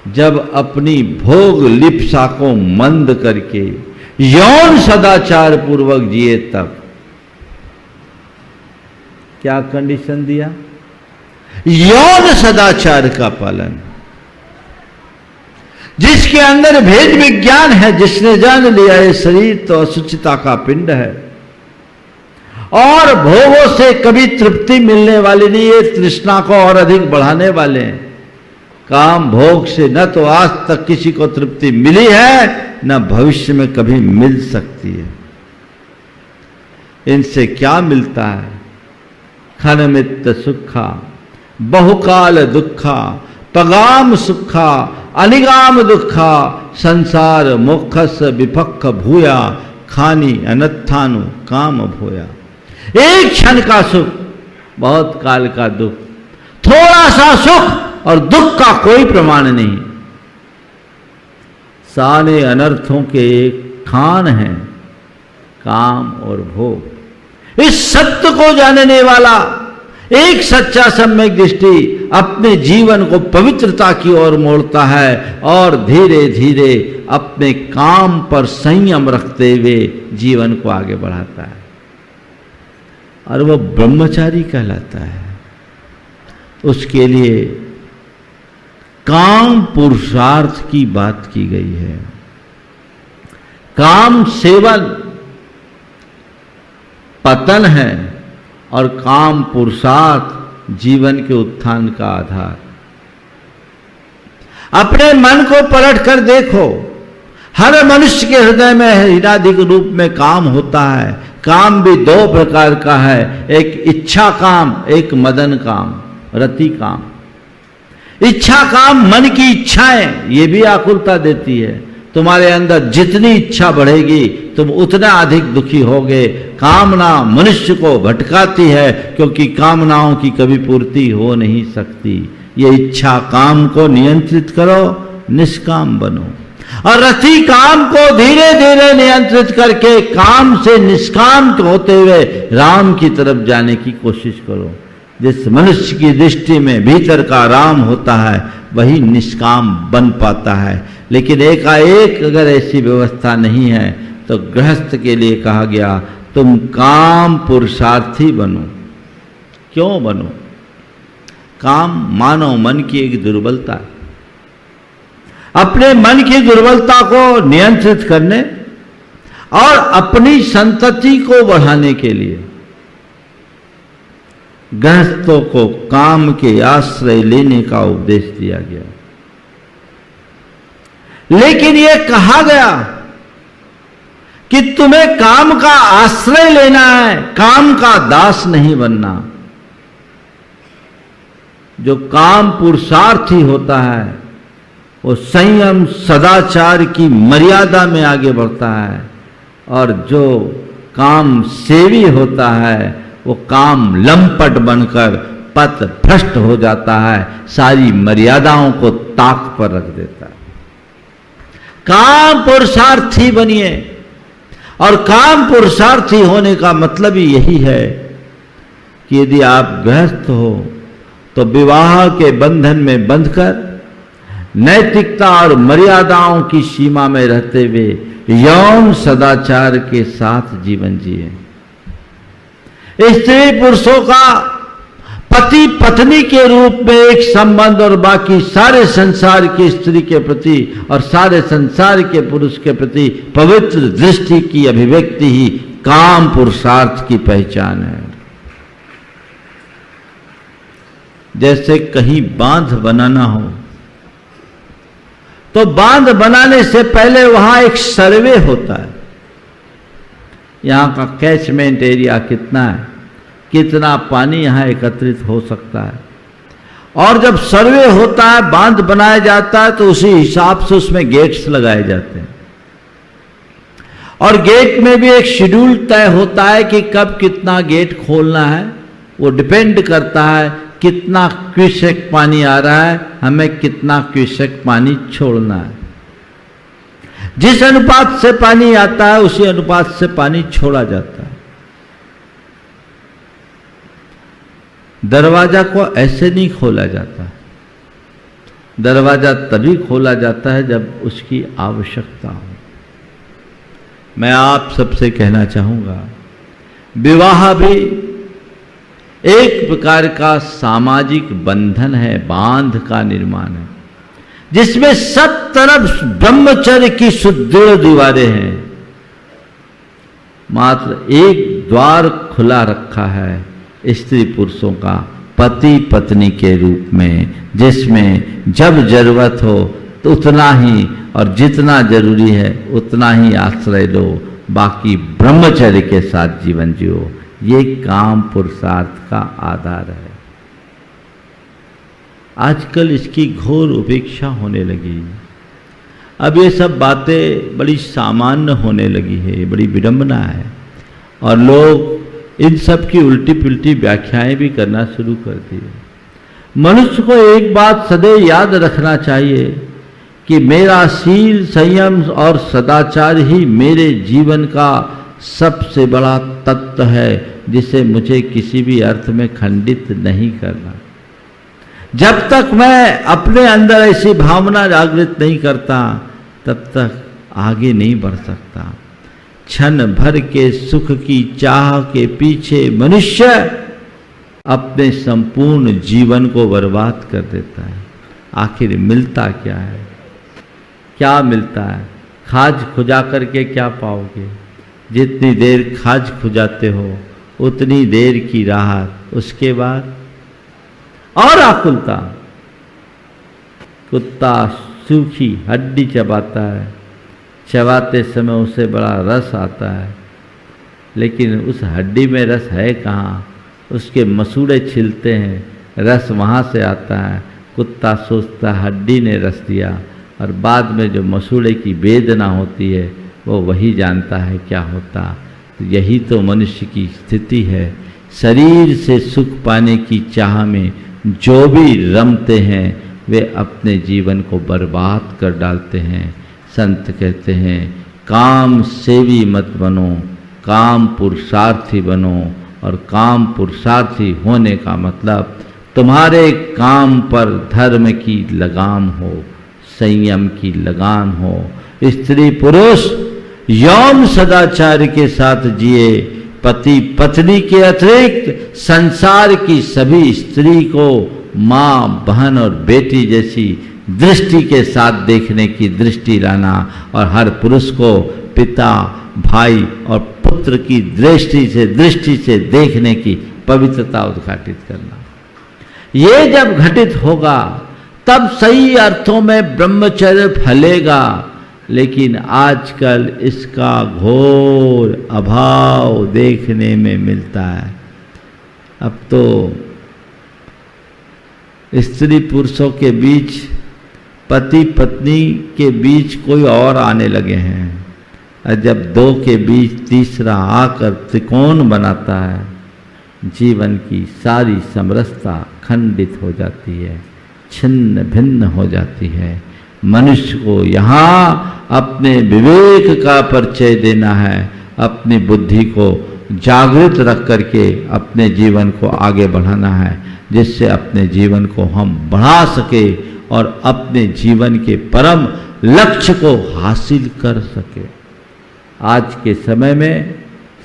जब अपनी भोग लिप्सा को मंद करके यौन सदाचार पूर्वक जिए तब। क्या कंडीशन दिया? यौन सदाचार का पालन। जिसके अंदर भेद विज्ञान है, जिसने जान लिया ये शरीर तो असुचिता का पिंड है और भोगों से कभी तृप्ति मिलने वाली नहीं, ये तृष्णा को और अधिक बढ़ाने वाले हैं। काम भोग से न तो आज तक किसी को तृप्ति मिली है न भविष्य में कभी मिल सकती है। इनसे क्या मिलता है? खनमित्त सुखा बहुकाल दुखा पगाम सुखा अनिगाम दुखा संसार मोक्षस विपक्ष भूया खानी अनत्थानु काम भूया। एक क्षण का सुख, बहुत काल का दुख, थोड़ा सा सुख और दुख का कोई प्रमाण नहीं। सारे अनर्थों के एक खान है काम और भोग। इस सत्य को जानने वाला एक सच्चा सम्यक दृष्टि अपने जीवन को पवित्रता की ओर मोड़ता है और धीरे धीरे अपने काम पर संयम रखते हुए जीवन को आगे बढ़ाता है और वह ब्रह्मचारी कहलाता है। उसके लिए काम पुरुषार्थ की बात की गई है। काम सेवन पतन है और काम पुरुषार्थ जीवन के उत्थान का आधार। अपने मन को पलट कर देखो, हर मनुष्य के हृदय में हीनाधिक रूप में काम होता है। काम भी दो प्रकार का है, एक इच्छा काम, एक मदन काम, रति काम। इच्छा काम मन की इच्छाएं, ये भी आकुलता देती है। तुम्हारे अंदर जितनी इच्छा बढ़ेगी तुम उतना अधिक दुखी होगे। कामना मनुष्य को भटकाती है क्योंकि कामनाओं की कभी पूर्ति हो नहीं सकती। ये इच्छा काम को नियंत्रित करो, निष्काम बनो और रति काम को धीरे धीरे नियंत्रित करके काम से निष्काम होते हुए राम की तरफ जाने की कोशिश करो। जिस मनुष्य की दृष्टि में भीतर का राम होता है वही निष्काम बन पाता है। लेकिन एकाएक अगर ऐसी व्यवस्था नहीं है तो गृहस्थ के लिए कहा गया तुम काम पुरुषार्थी बनो। क्यों बनो? काम मानव मन की एक दुर्बलता है। अपने मन की दुर्बलता को नियंत्रित करने और अपनी संतति को बढ़ाने के लिए गृहस्थों को काम के आश्रय लेने का उपदेश दिया गया। लेकिन यह कहा गया कि तुम्हें काम का आश्रय लेना है, काम का दास नहीं बनना। जो काम पुरुषार्थी होता है वो संयम सदाचार की मर्यादा में आगे बढ़ता है और जो काम सेवी होता है वो काम लंपट बनकर पथ भ्रष्ट हो जाता है, सारी मर्यादाओं को ताक पर रख देता है। काम पुरुषार्थी बनिए और काम पुरुषार्थी होने का मतलब ही यही है कि यदि आप गृहस्थ हो तो विवाह के बंधन में बंधकर नैतिकता और मर्यादाओं की सीमा में रहते हुए यौन सदाचार के साथ जीवन जिए। स्त्री पुरुषों का पति पत्नी के रूप में एक संबंध और बाकी सारे संसार की स्त्री के प्रति और सारे संसार के पुरुष के प्रति पवित्र दृष्टि की अभिव्यक्ति ही काम पुरुषार्थ की पहचान है। जैसे कहीं बांध बनाना हो तो बांध बनाने से पहले वहां एक सर्वे होता है। यहां का कैचमेंट एरिया कितना है, कितना पानी यहां एकत्रित हो सकता है, और जब सर्वे होता है, बांध बनाया जाता है तो उसी हिसाब से उसमें गेट्स लगाए जाते हैं और गेट में भी एक शेड्यूल तय होता है कि कब कितना गेट खोलना है। वो डिपेंड करता है कितना क्यूसेक पानी आ रहा है, हमें कितना क्यूसेक पानी छोड़ना है। जिस अनुपात से पानी आता है उसी अनुपात से पानी छोड़ा जाता है। दरवाजा को ऐसे नहीं खोला जाता। दरवाजा तभी खोला जाता है जब उसकी आवश्यकता हो। मैं आप सबसे कहना चाहूंगा, विवाह भी एक प्रकार का सामाजिक बंधन है, बांध का निर्माण है। जिसमें सब तरफ ब्रह्मचर्य की सुदृढ़ दीवारें हैं, मात्र एक द्वार खुला रखा है स्त्री पुरुषों का पति पत्नी के रूप में, जिसमें जब जरूरत हो तो उतना ही और जितना जरूरी है उतना ही आश्रय लो, बाकी ब्रह्मचर्य के साथ जीवन जियो। ये काम पुरुषार्थ का आधार है। आजकल इसकी घोर उपेक्षा होने लगी। अब ये सब बातें बड़ी सामान्य होने लगी है, बड़ी विडंबना है, और लोग इन सब की उल्टी पुल्टी व्याख्याएं भी करना शुरू कर दी। मनुष्य को एक बात सदैव याद रखना चाहिए कि मेरा शील, संयम और सदाचार ही मेरे जीवन का सबसे बड़ा तत्व है, जिसे मुझे किसी भी अर्थ में खंडित नहीं करना। जब तक मैं अपने अंदर ऐसी भावना जागृत नहीं करता तब तक आगे नहीं बढ़ सकता। क्षण भर के सुख की चाह के पीछे मनुष्य अपने संपूर्ण जीवन को बर्बाद कर देता है। आखिर मिलता क्या है? क्या मिलता है? खाज खुजा करके क्या पाओगे? जितनी देर खाज खुजाते हो उतनी देर की राहत, उसके बाद और आकुलता। कुत्ता सूखी हड्डी चबाता है, चबाते समय उसे बड़ा रस आता है, लेकिन उस हड्डी में रस है कहाँ? उसके मसूड़े छिलते हैं, रस वहाँ से आता है। कुत्ता सोचता हड्डी ने रस दिया, और बाद में जो मसूड़े की वेदना होती है वो वही जानता है क्या होता। तो यही तो मनुष्य की स्थिति है। शरीर से सुख पाने की चाह में जो भी रमते हैं वे अपने जीवन को बर्बाद कर डालते हैं। संत कहते हैं काम सेवी मत बनो, काम पुरुषार्थी बनो। और काम पुरुषार्थी होने का मतलब तुम्हारे काम पर धर्म की लगाम हो, संयम की लगाम हो। स्त्री पुरुष यौन सदाचार के साथ जिए। पति पत्नी के अतिरिक्त संसार की सभी स्त्री को माँ, बहन और बेटी जैसी दृष्टि के साथ देखने की दृष्टि लाना, और हर पुरुष को पिता, भाई और पुत्र की दृष्टि से देखने की पवित्रता उद्घाटित करना। ये जब घटित होगा तब सही अर्थों में ब्रह्मचर्य फलेगा। लेकिन आजकल इसका घोर अभाव देखने में मिलता है। अब तो स्त्री पुरुषों के बीच, पति पत्नी के बीच कोई और आने लगे हैं, और जब दो के बीच तीसरा आकर त्रिकोण बनाता है, जीवन की सारी समरसता खंडित हो जाती है, छिन्न भिन्न हो जाती है। मनुष्य को यहाँ अपने विवेक का परिचय देना है, अपनी बुद्धि को जागृत रख करके अपने जीवन को आगे बढ़ाना है, जिससे अपने जीवन को हम बढ़ा सके और अपने जीवन के परम लक्ष्य को हासिल कर सके। आज के समय में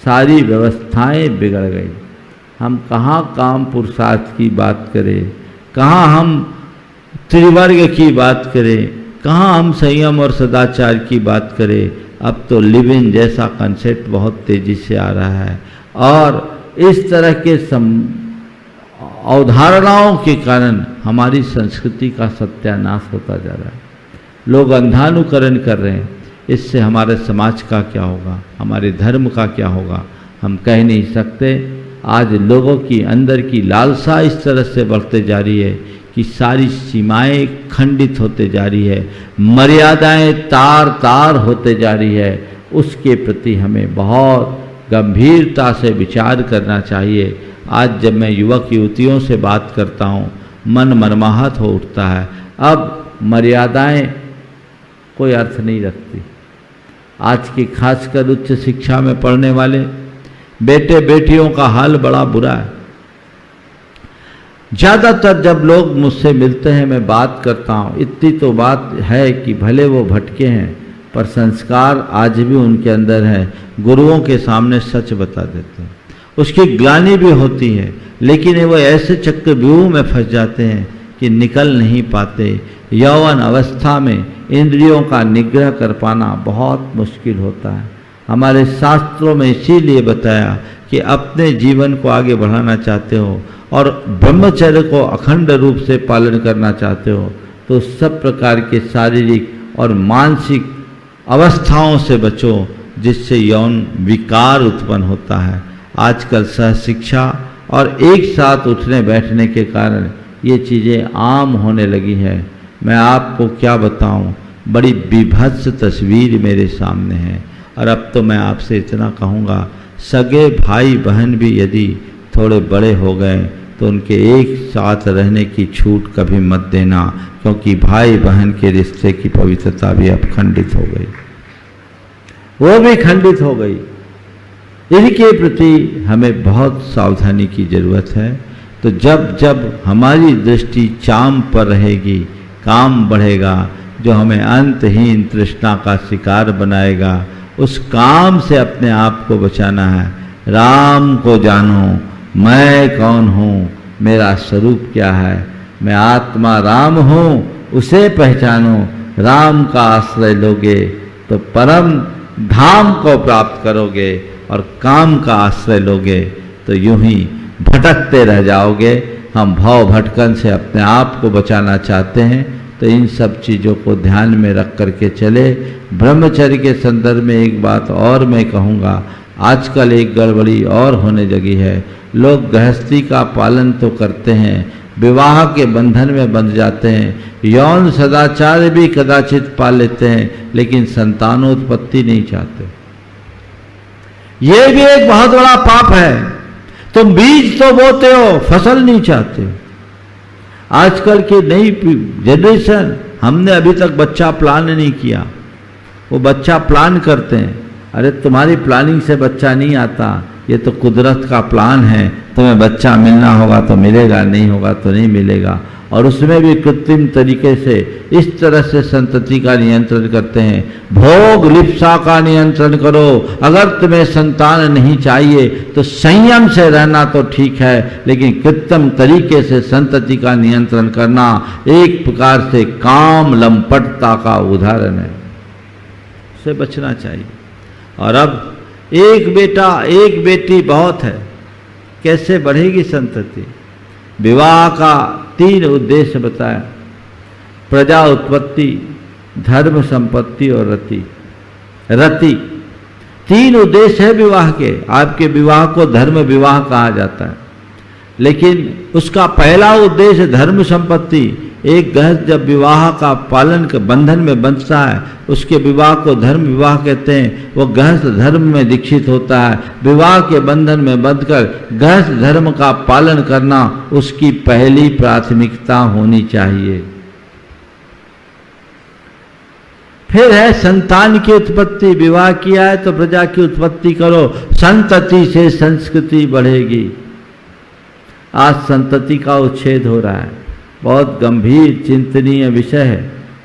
सारी व्यवस्थाएं बिगड़ गई। हम कहाँ काम पुरुषार्थ की बात करें, कहाँ हम त्रिवर्ग की बात करें, कहाँ हम संयम और सदाचार की बात करें। अब तो लिव इन जैसा कंसेप्ट बहुत तेजी से आ रहा है, और इस तरह के अवधारणाओं के कारण हमारी संस्कृति का सत्यानाश होता जा रहा है। लोग अंधानुकरण कर रहे हैं। इससे हमारे समाज का क्या होगा, हमारे धर्म का क्या होगा, हम कह नहीं सकते। आज लोगों की अंदर की लालसा इस तरह से बढ़ते जा रही है कि सारी सीमाएं खंडित होते जा रही है, मर्यादाएं तार तार होते जा रही है। उसके प्रति हमें बहुत गंभीरता से विचार करना चाहिए। आज जब मैं युवक युवतियों से बात करता हूँ, मन मर्माहत हो उठता है। अब मर्यादाएं कोई अर्थ नहीं रखती। आज की खासकर उच्च शिक्षा में पढ़ने वाले बेटे बेटियों का हाल बड़ा बुरा है। ज़्यादातर जब लोग मुझसे मिलते हैं, मैं बात करता हूँ, इतनी तो बात है कि भले वो भटके हैं पर संस्कार आज भी उनके अंदर है। गुरुओं के सामने सच बता देते हैं, उसकी ग्लानि भी होती है, लेकिन वो ऐसे चक्रव्यूह में फंस जाते हैं कि निकल नहीं पाते। यौवन अवस्था में इंद्रियों का निग्रह कर पाना बहुत मुश्किल होता है। हमारे शास्त्रों में इसीलिए बताया कि अपने जीवन को आगे बढ़ाना चाहते हो और ब्रह्मचर्य को अखंड रूप से पालन करना चाहते हो तो सब प्रकार के शारीरिक और मानसिक अवस्थाओं से बचो जिससे यौन विकार उत्पन्न होता है। आजकल सहशिक्षा और एक साथ उठने बैठने के कारण ये चीज़ें आम होने लगी है। मैं आपको क्या बताऊं, बड़ी विभत्स तस्वीर मेरे सामने है। और अब तो मैं आपसे इतना कहूँगा, सगे भाई बहन भी यदि थोड़े बड़े हो गए तो उनके एक साथ रहने की छूट कभी मत देना, क्योंकि भाई बहन के रिश्ते की पवित्रता भी अब खंडित हो गई, वो भी खंडित हो गई। इनके प्रति हमें बहुत सावधानी की जरूरत है। तो जब जब हमारी दृष्टि चाम पर रहेगी, काम बढ़ेगा जो हमें अंतहीन तृष्णा का शिकार बनाएगा, उस काम से अपने आप को बचाना है। राम को जानो, मैं कौन हूँ, मेरा स्वरूप क्या है। मैं आत्मा राम हूँ, उसे पहचानो। राम का आश्रय लोगे तो परम धाम को प्राप्त करोगे, और काम का आश्रय लोगे तो यूं ही भटकते रह जाओगे। हम भाव भटकन से अपने आप को बचाना चाहते हैं तो इन सब चीज़ों को ध्यान में रख करके चले। ब्रह्मचर्य के संदर्भ में एक बात और मैं कहूँगा, आजकल एक गड़बड़ी और होने लगी है। लोग गृहस्थी का पालन तो करते हैं, विवाह के बंधन में बंध जाते हैं, यौन सदाचार भी कदाचित पा लेते हैं, लेकिन संतानोत्पत्ति नहीं चाहते। ये भी एक बहुत बड़ा पाप है। तुम बीज तो बोते हो, फसल नहीं चाहते हो। आजकल की नई जनरेशन, हमने अभी तक बच्चा प्लान नहीं किया, वो बच्चा प्लान करते हैं। अरे तुम्हारी प्लानिंग से बच्चा नहीं आता, ये तो कुदरत का प्लान है। तुम्हें बच्चा मिलना होगा तो मिलेगा, नहीं होगा तो नहीं मिलेगा। और उसमें भी कृत्रिम तरीके से इस तरह से संतति का नियंत्रण करते हैं। भोग लिप्सा का नियंत्रण करो। अगर तुम्हें संतान नहीं चाहिए तो संयम से रहना तो ठीक है, लेकिन कृत्रिम तरीके से संतति का नियंत्रण करना एक प्रकार से काम लंपटता का उदाहरण है, उससे बचना चाहिए। और अब एक बेटा एक बेटी बहुत है, कैसे बढ़ेगी संतति। विवाह का 3 उद्देश्य बताया, प्रजा उत्पत्ति, धर्म संपत्ति और रति। 3 उद्देश्य है विवाह के। आपके विवाह को धर्म विवाह कहा जाता है, लेकिन उसका पहला उद्देश्य धर्म संपत्ति। एक गृहस्थ जब विवाह का पालन के बंधन में बंधता है, उसके विवाह को धर्म विवाह कहते हैं। वो गृहस्थ धर्म में दीक्षित होता है। विवाह के बंधन में बंधकर गृहस्थ धर्म का पालन करना उसकी पहली प्राथमिकता होनी चाहिए। फिर है संतान की उत्पत्ति। विवाह किया है तो प्रजा की उत्पत्ति करो, संतति से संस्कृति बढ़ेगी। आज संतति का उच्छेद हो रहा है, बहुत गंभीर चिंतनीय विषय है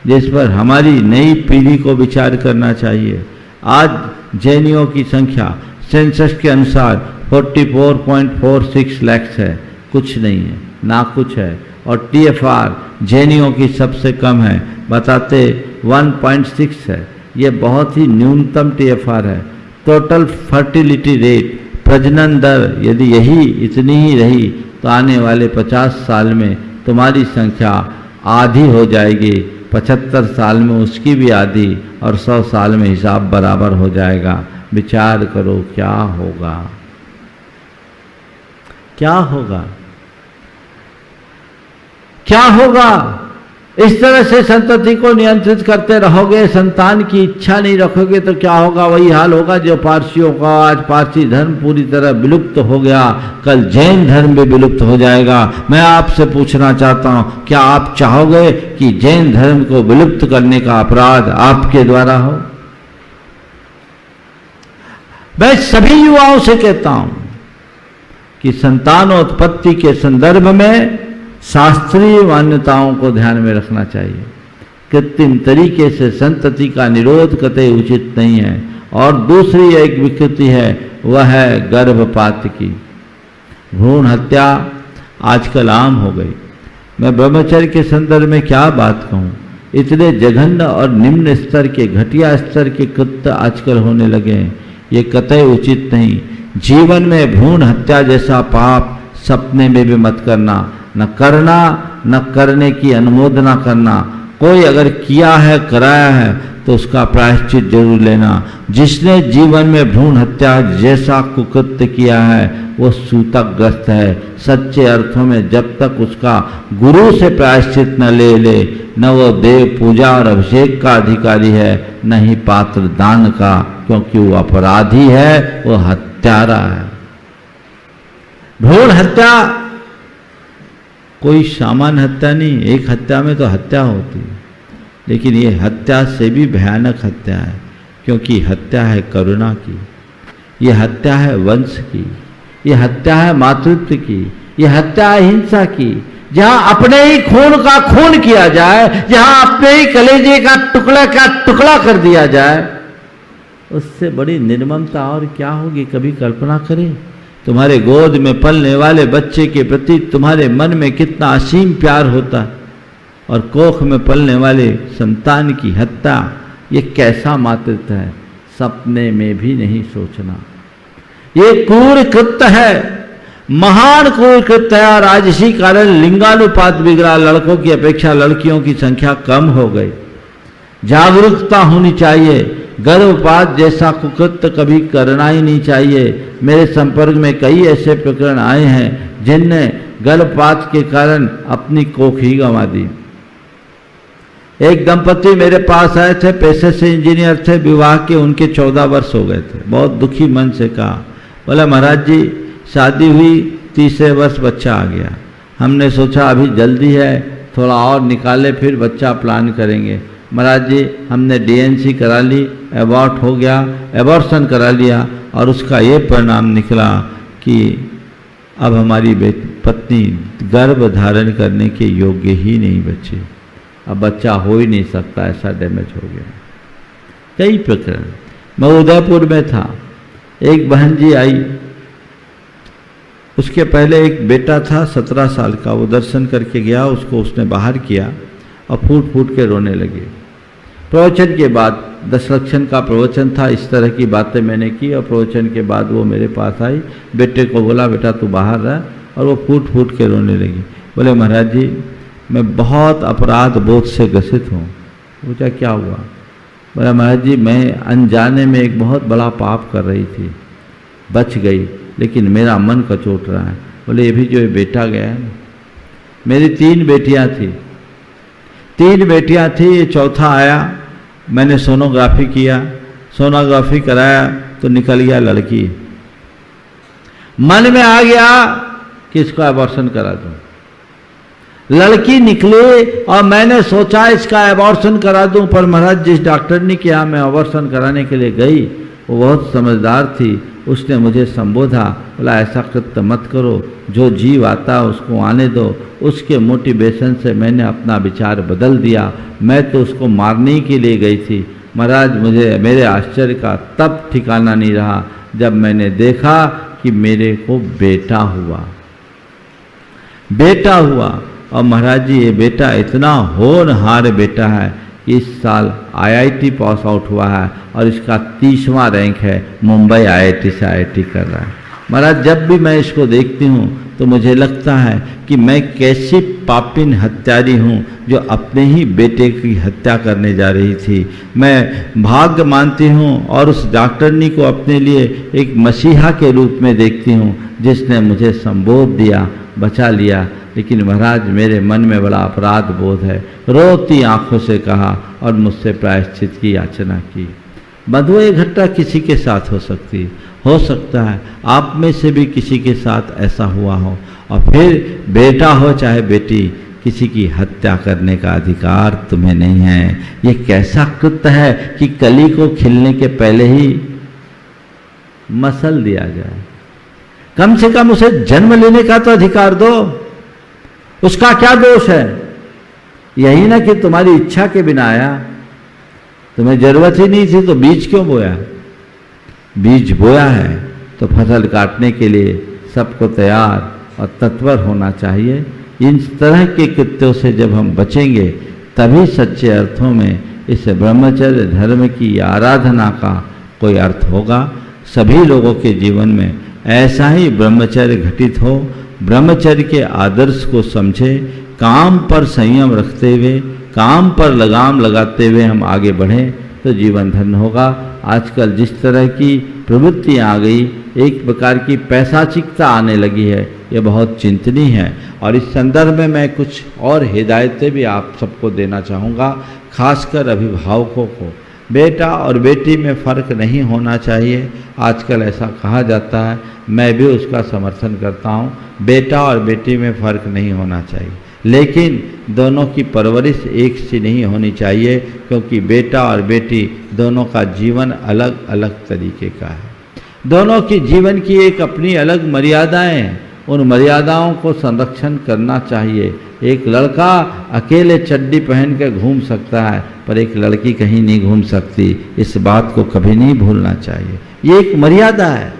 जिस पर हमारी नई पीढ़ी को विचार करना चाहिए। आज जैनियों की संख्या सेंसस के अनुसार 44.46 लाख है, कुछ नहीं है, ना कुछ है। और TFR जैनियों की सबसे कम है, बताते 1.6 है। ये बहुत ही न्यूनतम TFR है। टोटल फर्टिलिटी रेट, प्रजनन दर यदि यही इतनी ही रही तो आने वाले 50 साल में तुम्हारी संख्या आधी हो जाएगी, 75 साल में उसकी भी आधी, और 100 साल में हिसाब बराबर हो जाएगा। विचार करो क्या होगा, क्या होगा, क्या होगा। इस तरह से संतति को नियंत्रित करते रहोगे, संतान की इच्छा नहीं रखोगे तो क्या होगा। वही हाल होगा जो पारसियों का। आज पारसी धर्म पूरी तरह विलुप्त हो गया, कल जैन धर्म भी विलुप्त हो जाएगा। मैं आपसे पूछना चाहता हूं, क्या आप चाहोगे कि जैन धर्म को विलुप्त करने का अपराध आपके द्वारा हो। मैं सभी युवाओं से कहता हूं कि संतानोत्पत्ति के संदर्भ में शास्त्रीय मान्यताओं को ध्यान में रखना चाहिए। कृत्रिम तरीके से संतति का निरोध कतई उचित नहीं है। और दूसरी एक विकृति है, वह है गर्भपात की। भ्रूण हत्या आजकल आम हो गई। मैं ब्रह्मचर्य के संदर्भ में क्या बात कहूँ। इतने जघन्य और निम्न स्तर के, घटिया स्तर के कृत्य आजकल होने लगे हैं, ये कतई उचित नहीं। जीवन में भ्रूण हत्या जैसा पाप सपने में भी मत करना, न करना, न करने की अनुमोदना करना। कोई अगर किया है, कराया है, तो उसका प्रायश्चित जरूर लेना। जिसने जीवन में भ्रूण हत्या जैसा कुकृत्य किया है वो सूतकग्रस्त है। सच्चे अर्थों में जब तक उसका गुरु से प्रायश्चित न ले न वो देव पूजा और अभिषेक का अधिकारी है, न ही पात्र दान का, क्योंकि वो अपराधी है, वो हत्यारा है। भ्रूण हत्या कोई सामान्य हत्या नहीं, एक हत्या में तो हत्या होती है, लेकिन ये हत्या से भी भयानक हत्या है, क्योंकि हत्या है करुणा की, ये हत्या है वंश की, ये हत्या है मातृत्व की, ये हत्या है हिंसा की। जहां अपने ही खून का खून किया जाए, जहां अपने ही कलेजे का टुकड़ा कर दिया जाए, उससे बड़ी निर्ममता और क्या होगी, कभी कल्पना करें। तुम्हारे गोद में पलने वाले बच्चे के प्रति तुम्हारे मन में कितना असीम प्यार होता है, और कोख में पलने वाले संतान की हत्या, ये कैसा मातृत्व है, सपने में भी नहीं सोचना। ये क्रूर कृत्य है, महान क्रूर कृत्य है, और आज इसी कारण लिंगानुपात बिगड़ा, लड़कों की अपेक्षा लड़कियों की संख्या कम हो गई। जागरूकता होनी चाहिए। गर्भपात जैसा कुकृत्य कभी करना ही नहीं चाहिए। मेरे संपर्क में कई ऐसे प्रकरण आए हैं जिनने गर्भपात के कारण अपनी कोख ही गंवा दी। एक दंपति मेरे पास आए थे, पेशे से इंजीनियर थे, विवाह के उनके 14 वर्ष हो गए थे। बहुत दुखी मन से कहा, बोला महाराज जी शादी हुई, 30 वर्ष बच्चा आ गया। हमने सोचा अभी जल्दी है, थोड़ा और निकाले फिर बच्चा प्लान करेंगे। महाराज जी हमने डीएनसी करा ली, एबॉर्ट हो गया, एबॉर्शन करा लिया, और उसका ये परिणाम निकला कि अब हमारी पत्नी गर्भ धारण करने के योग्य ही नहीं बची। अब बच्चा हो ही नहीं सकता, ऐसा डैमेज हो गया। कई प्रकरण। मैं उदयपुर में था, एक बहन जी आई, उसके पहले एक बेटा था 17 साल का, वो दर्शन करके गया, उसको उसने बाहर किया और फूट फूट के रोने लगे। प्रवचन के बाद, दशलक्षण का प्रवचन था, इस तरह की बातें मैंने की, और प्रवचन के बाद वो मेरे पास आई, बेटे को बोला बेटा तू बाहर रह, और वो फूट फूट के रोने लगी। बोले महाराज जी मैं बहुत अपराध बोध से ग्रसित हूँ। पूछा क्या हुआ? बोला महाराज जी मैं अनजाने में एक बहुत बड़ा पाप कर रही थी, बच गई, लेकिन मेरा मन कचोट रहा है। बोले ये भी जो ये बेटा गया है, मेरी 3 बेटियां थी, 3 बेटियां थी, ये चौथा आया। मैंने सोनोग्राफी किया, सोनोग्राफी कराया तो निकल गया लड़की। मन में आ गया कि इसको एबॉर्शन करा दूं। लड़की निकली और मैंने सोचा इसका एबॉर्शन करा दूं, पर महाराज जिस डॉक्टरनी के यहाँ मैं एबॉर्शन कराने के लिए गई वो बहुत समझदार थी। उसने मुझे संबोधा, बोला ऐसा कृत्य मत करो, जो जीव आता है उसको आने दो। उसके मोटिवेशन से मैंने अपना विचार बदल दिया। मैं तो उसको मारने के लिए गई थी। महाराज मुझे मेरे आश्चर्य का तब ठिकाना नहीं रहा जब मैंने देखा कि मेरे को बेटा हुआ। बेटा हुआ, और महाराज जी ये बेटा इतना होनहार बेटा है कि इस साल IIT पास आउट हुआ है और इसका 30वां रैंक है। मुंबई IIT से IIT कर रहा है। महाराज जब भी मैं इसको देखती हूँ तो मुझे लगता है कि मैं कैसी पापिन हत्यारी हूँ जो अपने ही बेटे की हत्या करने जा रही थी। मैं भाग्य मानती हूँ और उस डॉक्टरनी को अपने लिए एक मसीहा के रूप में देखती हूँ जिसने मुझे संबोध दिया, बचा लिया। लेकिन महाराज मेरे मन में बड़ा अपराध बोध है। रोती आंखों से कहा और मुझसे प्रायश्चित की याचना की। बंधुओं ये घटना किसी के साथ हो सकता है आप में से भी किसी के साथ ऐसा हुआ हो, और फिर बेटा हो चाहे बेटी, किसी की हत्या करने का अधिकार तुम्हें नहीं है। ये कैसा कृत्य है कि कली को खिलने के पहले ही मसल दिया जाए। कम से कम उसे जन्म लेने का तो अधिकार दो। उसका क्या दोष है? यही ना कि तुम्हारी इच्छा के बिना आया, तुम्हें जरूरत ही नहीं थी तो बीज क्यों बोया? बीज बोया है तो फसल काटने के लिए सबको तैयार और तत्पर होना चाहिए। इन तरह के कृत्यों से जब हम बचेंगे तभी सच्चे अर्थों में इस ब्रह्मचर्य धर्म की आराधना का कोई अर्थ होगा। सभी लोगों के जीवन में ऐसा ही ब्रह्मचर्य घटित हो, ब्रह्मचर्य के आदर्श को समझे, काम पर संयम रखते हुए, काम पर लगाम लगाते हुए हम आगे बढ़ें तो जीवन धन्य होगा। आजकल जिस तरह की प्रवृत्तियाँ आ गई, एक प्रकार की पैसाचिकता आने लगी है, ये बहुत चिंतनीय है। और इस संदर्भ में मैं कुछ और हिदायतें भी आप सबको देना चाहूँगा, खासकर अभिभावकों को। बेटा और बेटी में फ़र्क नहीं होना चाहिए, आजकल ऐसा कहा जाता है, मैं भी उसका समर्थन करता हूँ। बेटा और बेटी में फ़र्क नहीं होना चाहिए, लेकिन दोनों की परवरिश एक सी नहीं होनी चाहिए, क्योंकि बेटा और बेटी दोनों का जीवन अलग अलग तरीके का है। दोनों की जीवन की एक अपनी अलग मर्यादाएं हैं, उन मर्यादाओं को संरक्षण करना चाहिए। एक लड़का अकेले चड्डी पहन कर घूम सकता है, पर एक लड़की कहीं नहीं घूम सकती, इस बात को कभी नहीं भूलना चाहिए। ये एक मर्यादा है,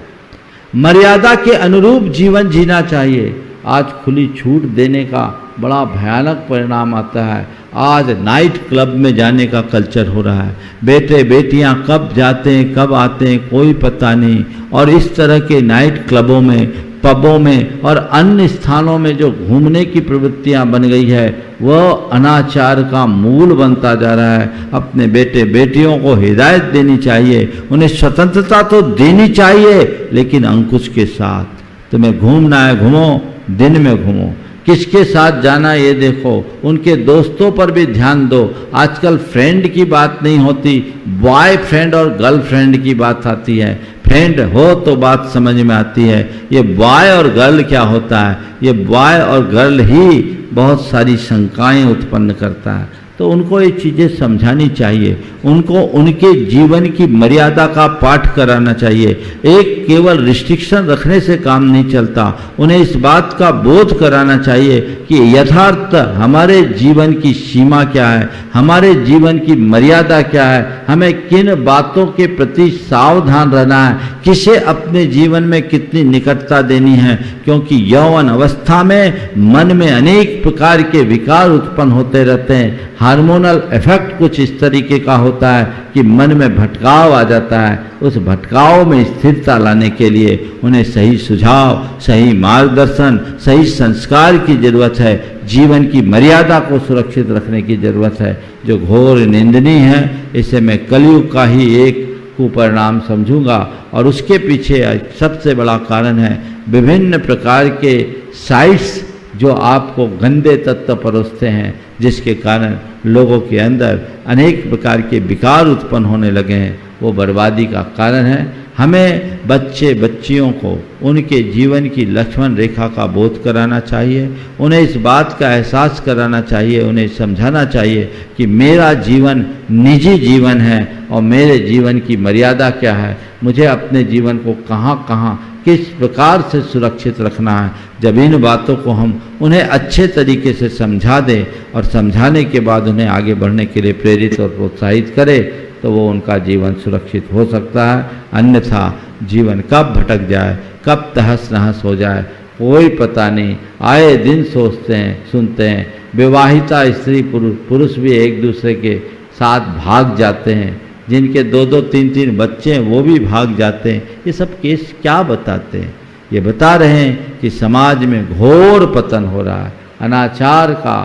मर्यादा के अनुरूप जीवन जीना चाहिए। आज खुली छूट देने का बड़ा भयानक परिणाम आता है। आज नाइट क्लब में जाने का कल्चर हो रहा है, बेटे बेटियां कब जाते हैं कब आते हैं कोई पता नहीं। और इस तरह के नाइट क्लबों में, पबों में और अन्य स्थानों में जो घूमने की प्रवृत्तियां बन गई है, वह अनाचार का मूल बनता जा रहा है। अपने बेटे बेटियों को हिदायत देनी चाहिए, उन्हें स्वतंत्रता तो देनी चाहिए, लेकिन अंकुश के साथ। तुम्हें घूमना है घूमो, दिन में घूमो, किसके साथ जाना ये देखो, उनके दोस्तों पर भी ध्यान दो। आजकल फ्रेंड की बात नहीं होती, बॉय फ्रेंड और गर्ल फ्रेंड की बात आती है। फ्रेंड हो तो बात समझ में आती है, ये बॉय और गर्ल क्या होता है, ये बॉय और गर्ल ही बहुत सारी शंकाएं उत्पन्न करता है। तो उनको ये चीज़ें समझानी चाहिए, उनको उनके जीवन की मर्यादा का पाठ कराना चाहिए। एक केवल रिस्ट्रिक्शन रखने से काम नहीं चलता, उन्हें इस बात का बोध कराना चाहिए कि यथार्थ हमारे जीवन की सीमा क्या है, हमारे जीवन की मर्यादा क्या है, हमें किन बातों के प्रति सावधान रहना है, किसे अपने जीवन में कितनी निकटता देनी है। क्योंकि यौवन अवस्था में मन में अनेक प्रकार के विकार उत्पन्न होते रहते हैं। हार्मोनल इफेक्ट कुछ इस तरीके का होता है कि मन में भटकाव आ जाता है। उस भटकाव में स्थिरता लाने के लिए उन्हें सही सुझाव, सही मार्गदर्शन, सही संस्कार की जरूरत है। जीवन की मर्यादा को सुरक्षित रखने की जरूरत है, जो घोर निंदनीय है। इसे मैं कलयुग का ही एक कुपरिणाम समझूंगा। और उसके पीछे सबसे बड़ा कारण है विभिन्न प्रकार के साइट्स जो आपको गंदे तत्व परोसते हैं, जिसके कारण लोगों के अंदर अनेक प्रकार के विकार उत्पन्न होने लगे हैं। वो बर्बादी का कारण है। हमें बच्चे बच्चियों को उनके जीवन की लक्ष्मण रेखा का बोध कराना चाहिए, उन्हें इस बात का एहसास कराना चाहिए, उन्हें समझाना चाहिए कि मेरा जीवन निजी जीवन है और मेरे जीवन की मर्यादा क्या है, मुझे अपने जीवन को कहाँ कहाँ किस प्रकार से सुरक्षित रखना है। जब इन बातों को हम उन्हें अच्छे तरीके से समझा दें और समझाने के बाद उन्हें आगे बढ़ने के लिए प्रेरित और प्रोत्साहित करें, तो वो उनका जीवन सुरक्षित हो सकता है। अन्यथा जीवन कब भटक जाए, कब तहस नहस हो जाए, कोई पता नहीं। आए दिन सोचते हैं, सुनते हैं, विवाहिता स्त्री पुरुष भी एक दूसरे के साथ भाग जाते हैं, जिनके 2-2, 3-3 बच्चे हैं वो भी भाग जाते हैं। ये सब केस क्या बताते हैं? ये बता रहे हैं कि समाज में घोर पतन हो रहा है, अनाचार का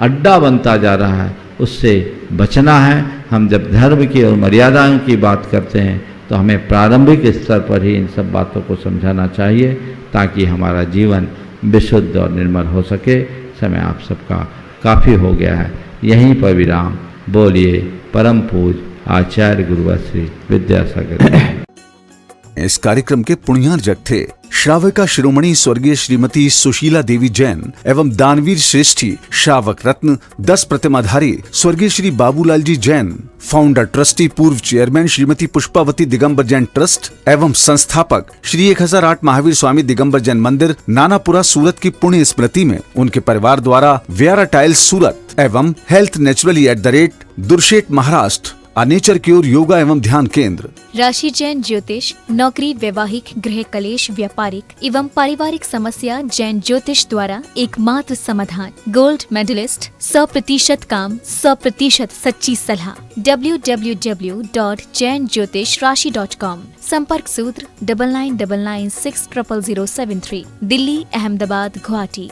अड्डा बनता जा रहा है, उससे बचना है। हम जब धर्म की और मर्यादाओं की बात करते हैं तो हमें प्रारंभिक स्तर पर ही इन सब बातों को समझाना चाहिए, ताकि हमारा जीवन विशुद्ध और निर्मल हो सके। समय आप सबका काफ़ी हो गया है, यहीं पर विराम। बोलिए परम पूज्य आचार्य गुरुवर श्री विद्यासागर। इस कार्यक्रम के पुण्यार्जक थे श्राविका शिरोमणि स्वर्गीय श्रीमती सुशीला देवी जैन एवं दानवीर श्रेष्ठी श्रावक रत्न 10 प्रतिमाधारी स्वर्गीय श्री बाबूलाल जी जैन, फाउंडर ट्रस्टी पूर्व चेयरमैन श्रीमती पुष्पावती दिगंबर जैन ट्रस्ट एवं संस्थापक श्री 1008 महावीर स्वामी दिगंबर जैन मंदिर नानापुरा सूरत की पुण्य स्मृति में उनके परिवार द्वारा व्यारा टाइल्स सूरत एवं हेल्थ नेचुरली @ दुर्शेट महाराष्ट्र आ नेचर क्योर योगा एवं ध्यान केंद्र। राशि जैन ज्योतिष, नौकरी, वैवाहिक, गृह कलेश, व्यापारिक एवं पारिवारिक समस्या जैन ज्योतिष द्वारा एकमात्र समाधान। गोल्ड मेडलिस्ट, 100% काम, 100% सच्ची सलाह। www.jainjyotishrashi.com। संपर्क सूत्र 9999600073। दिल्ली, अहमदाबाद, गुवाहाटी।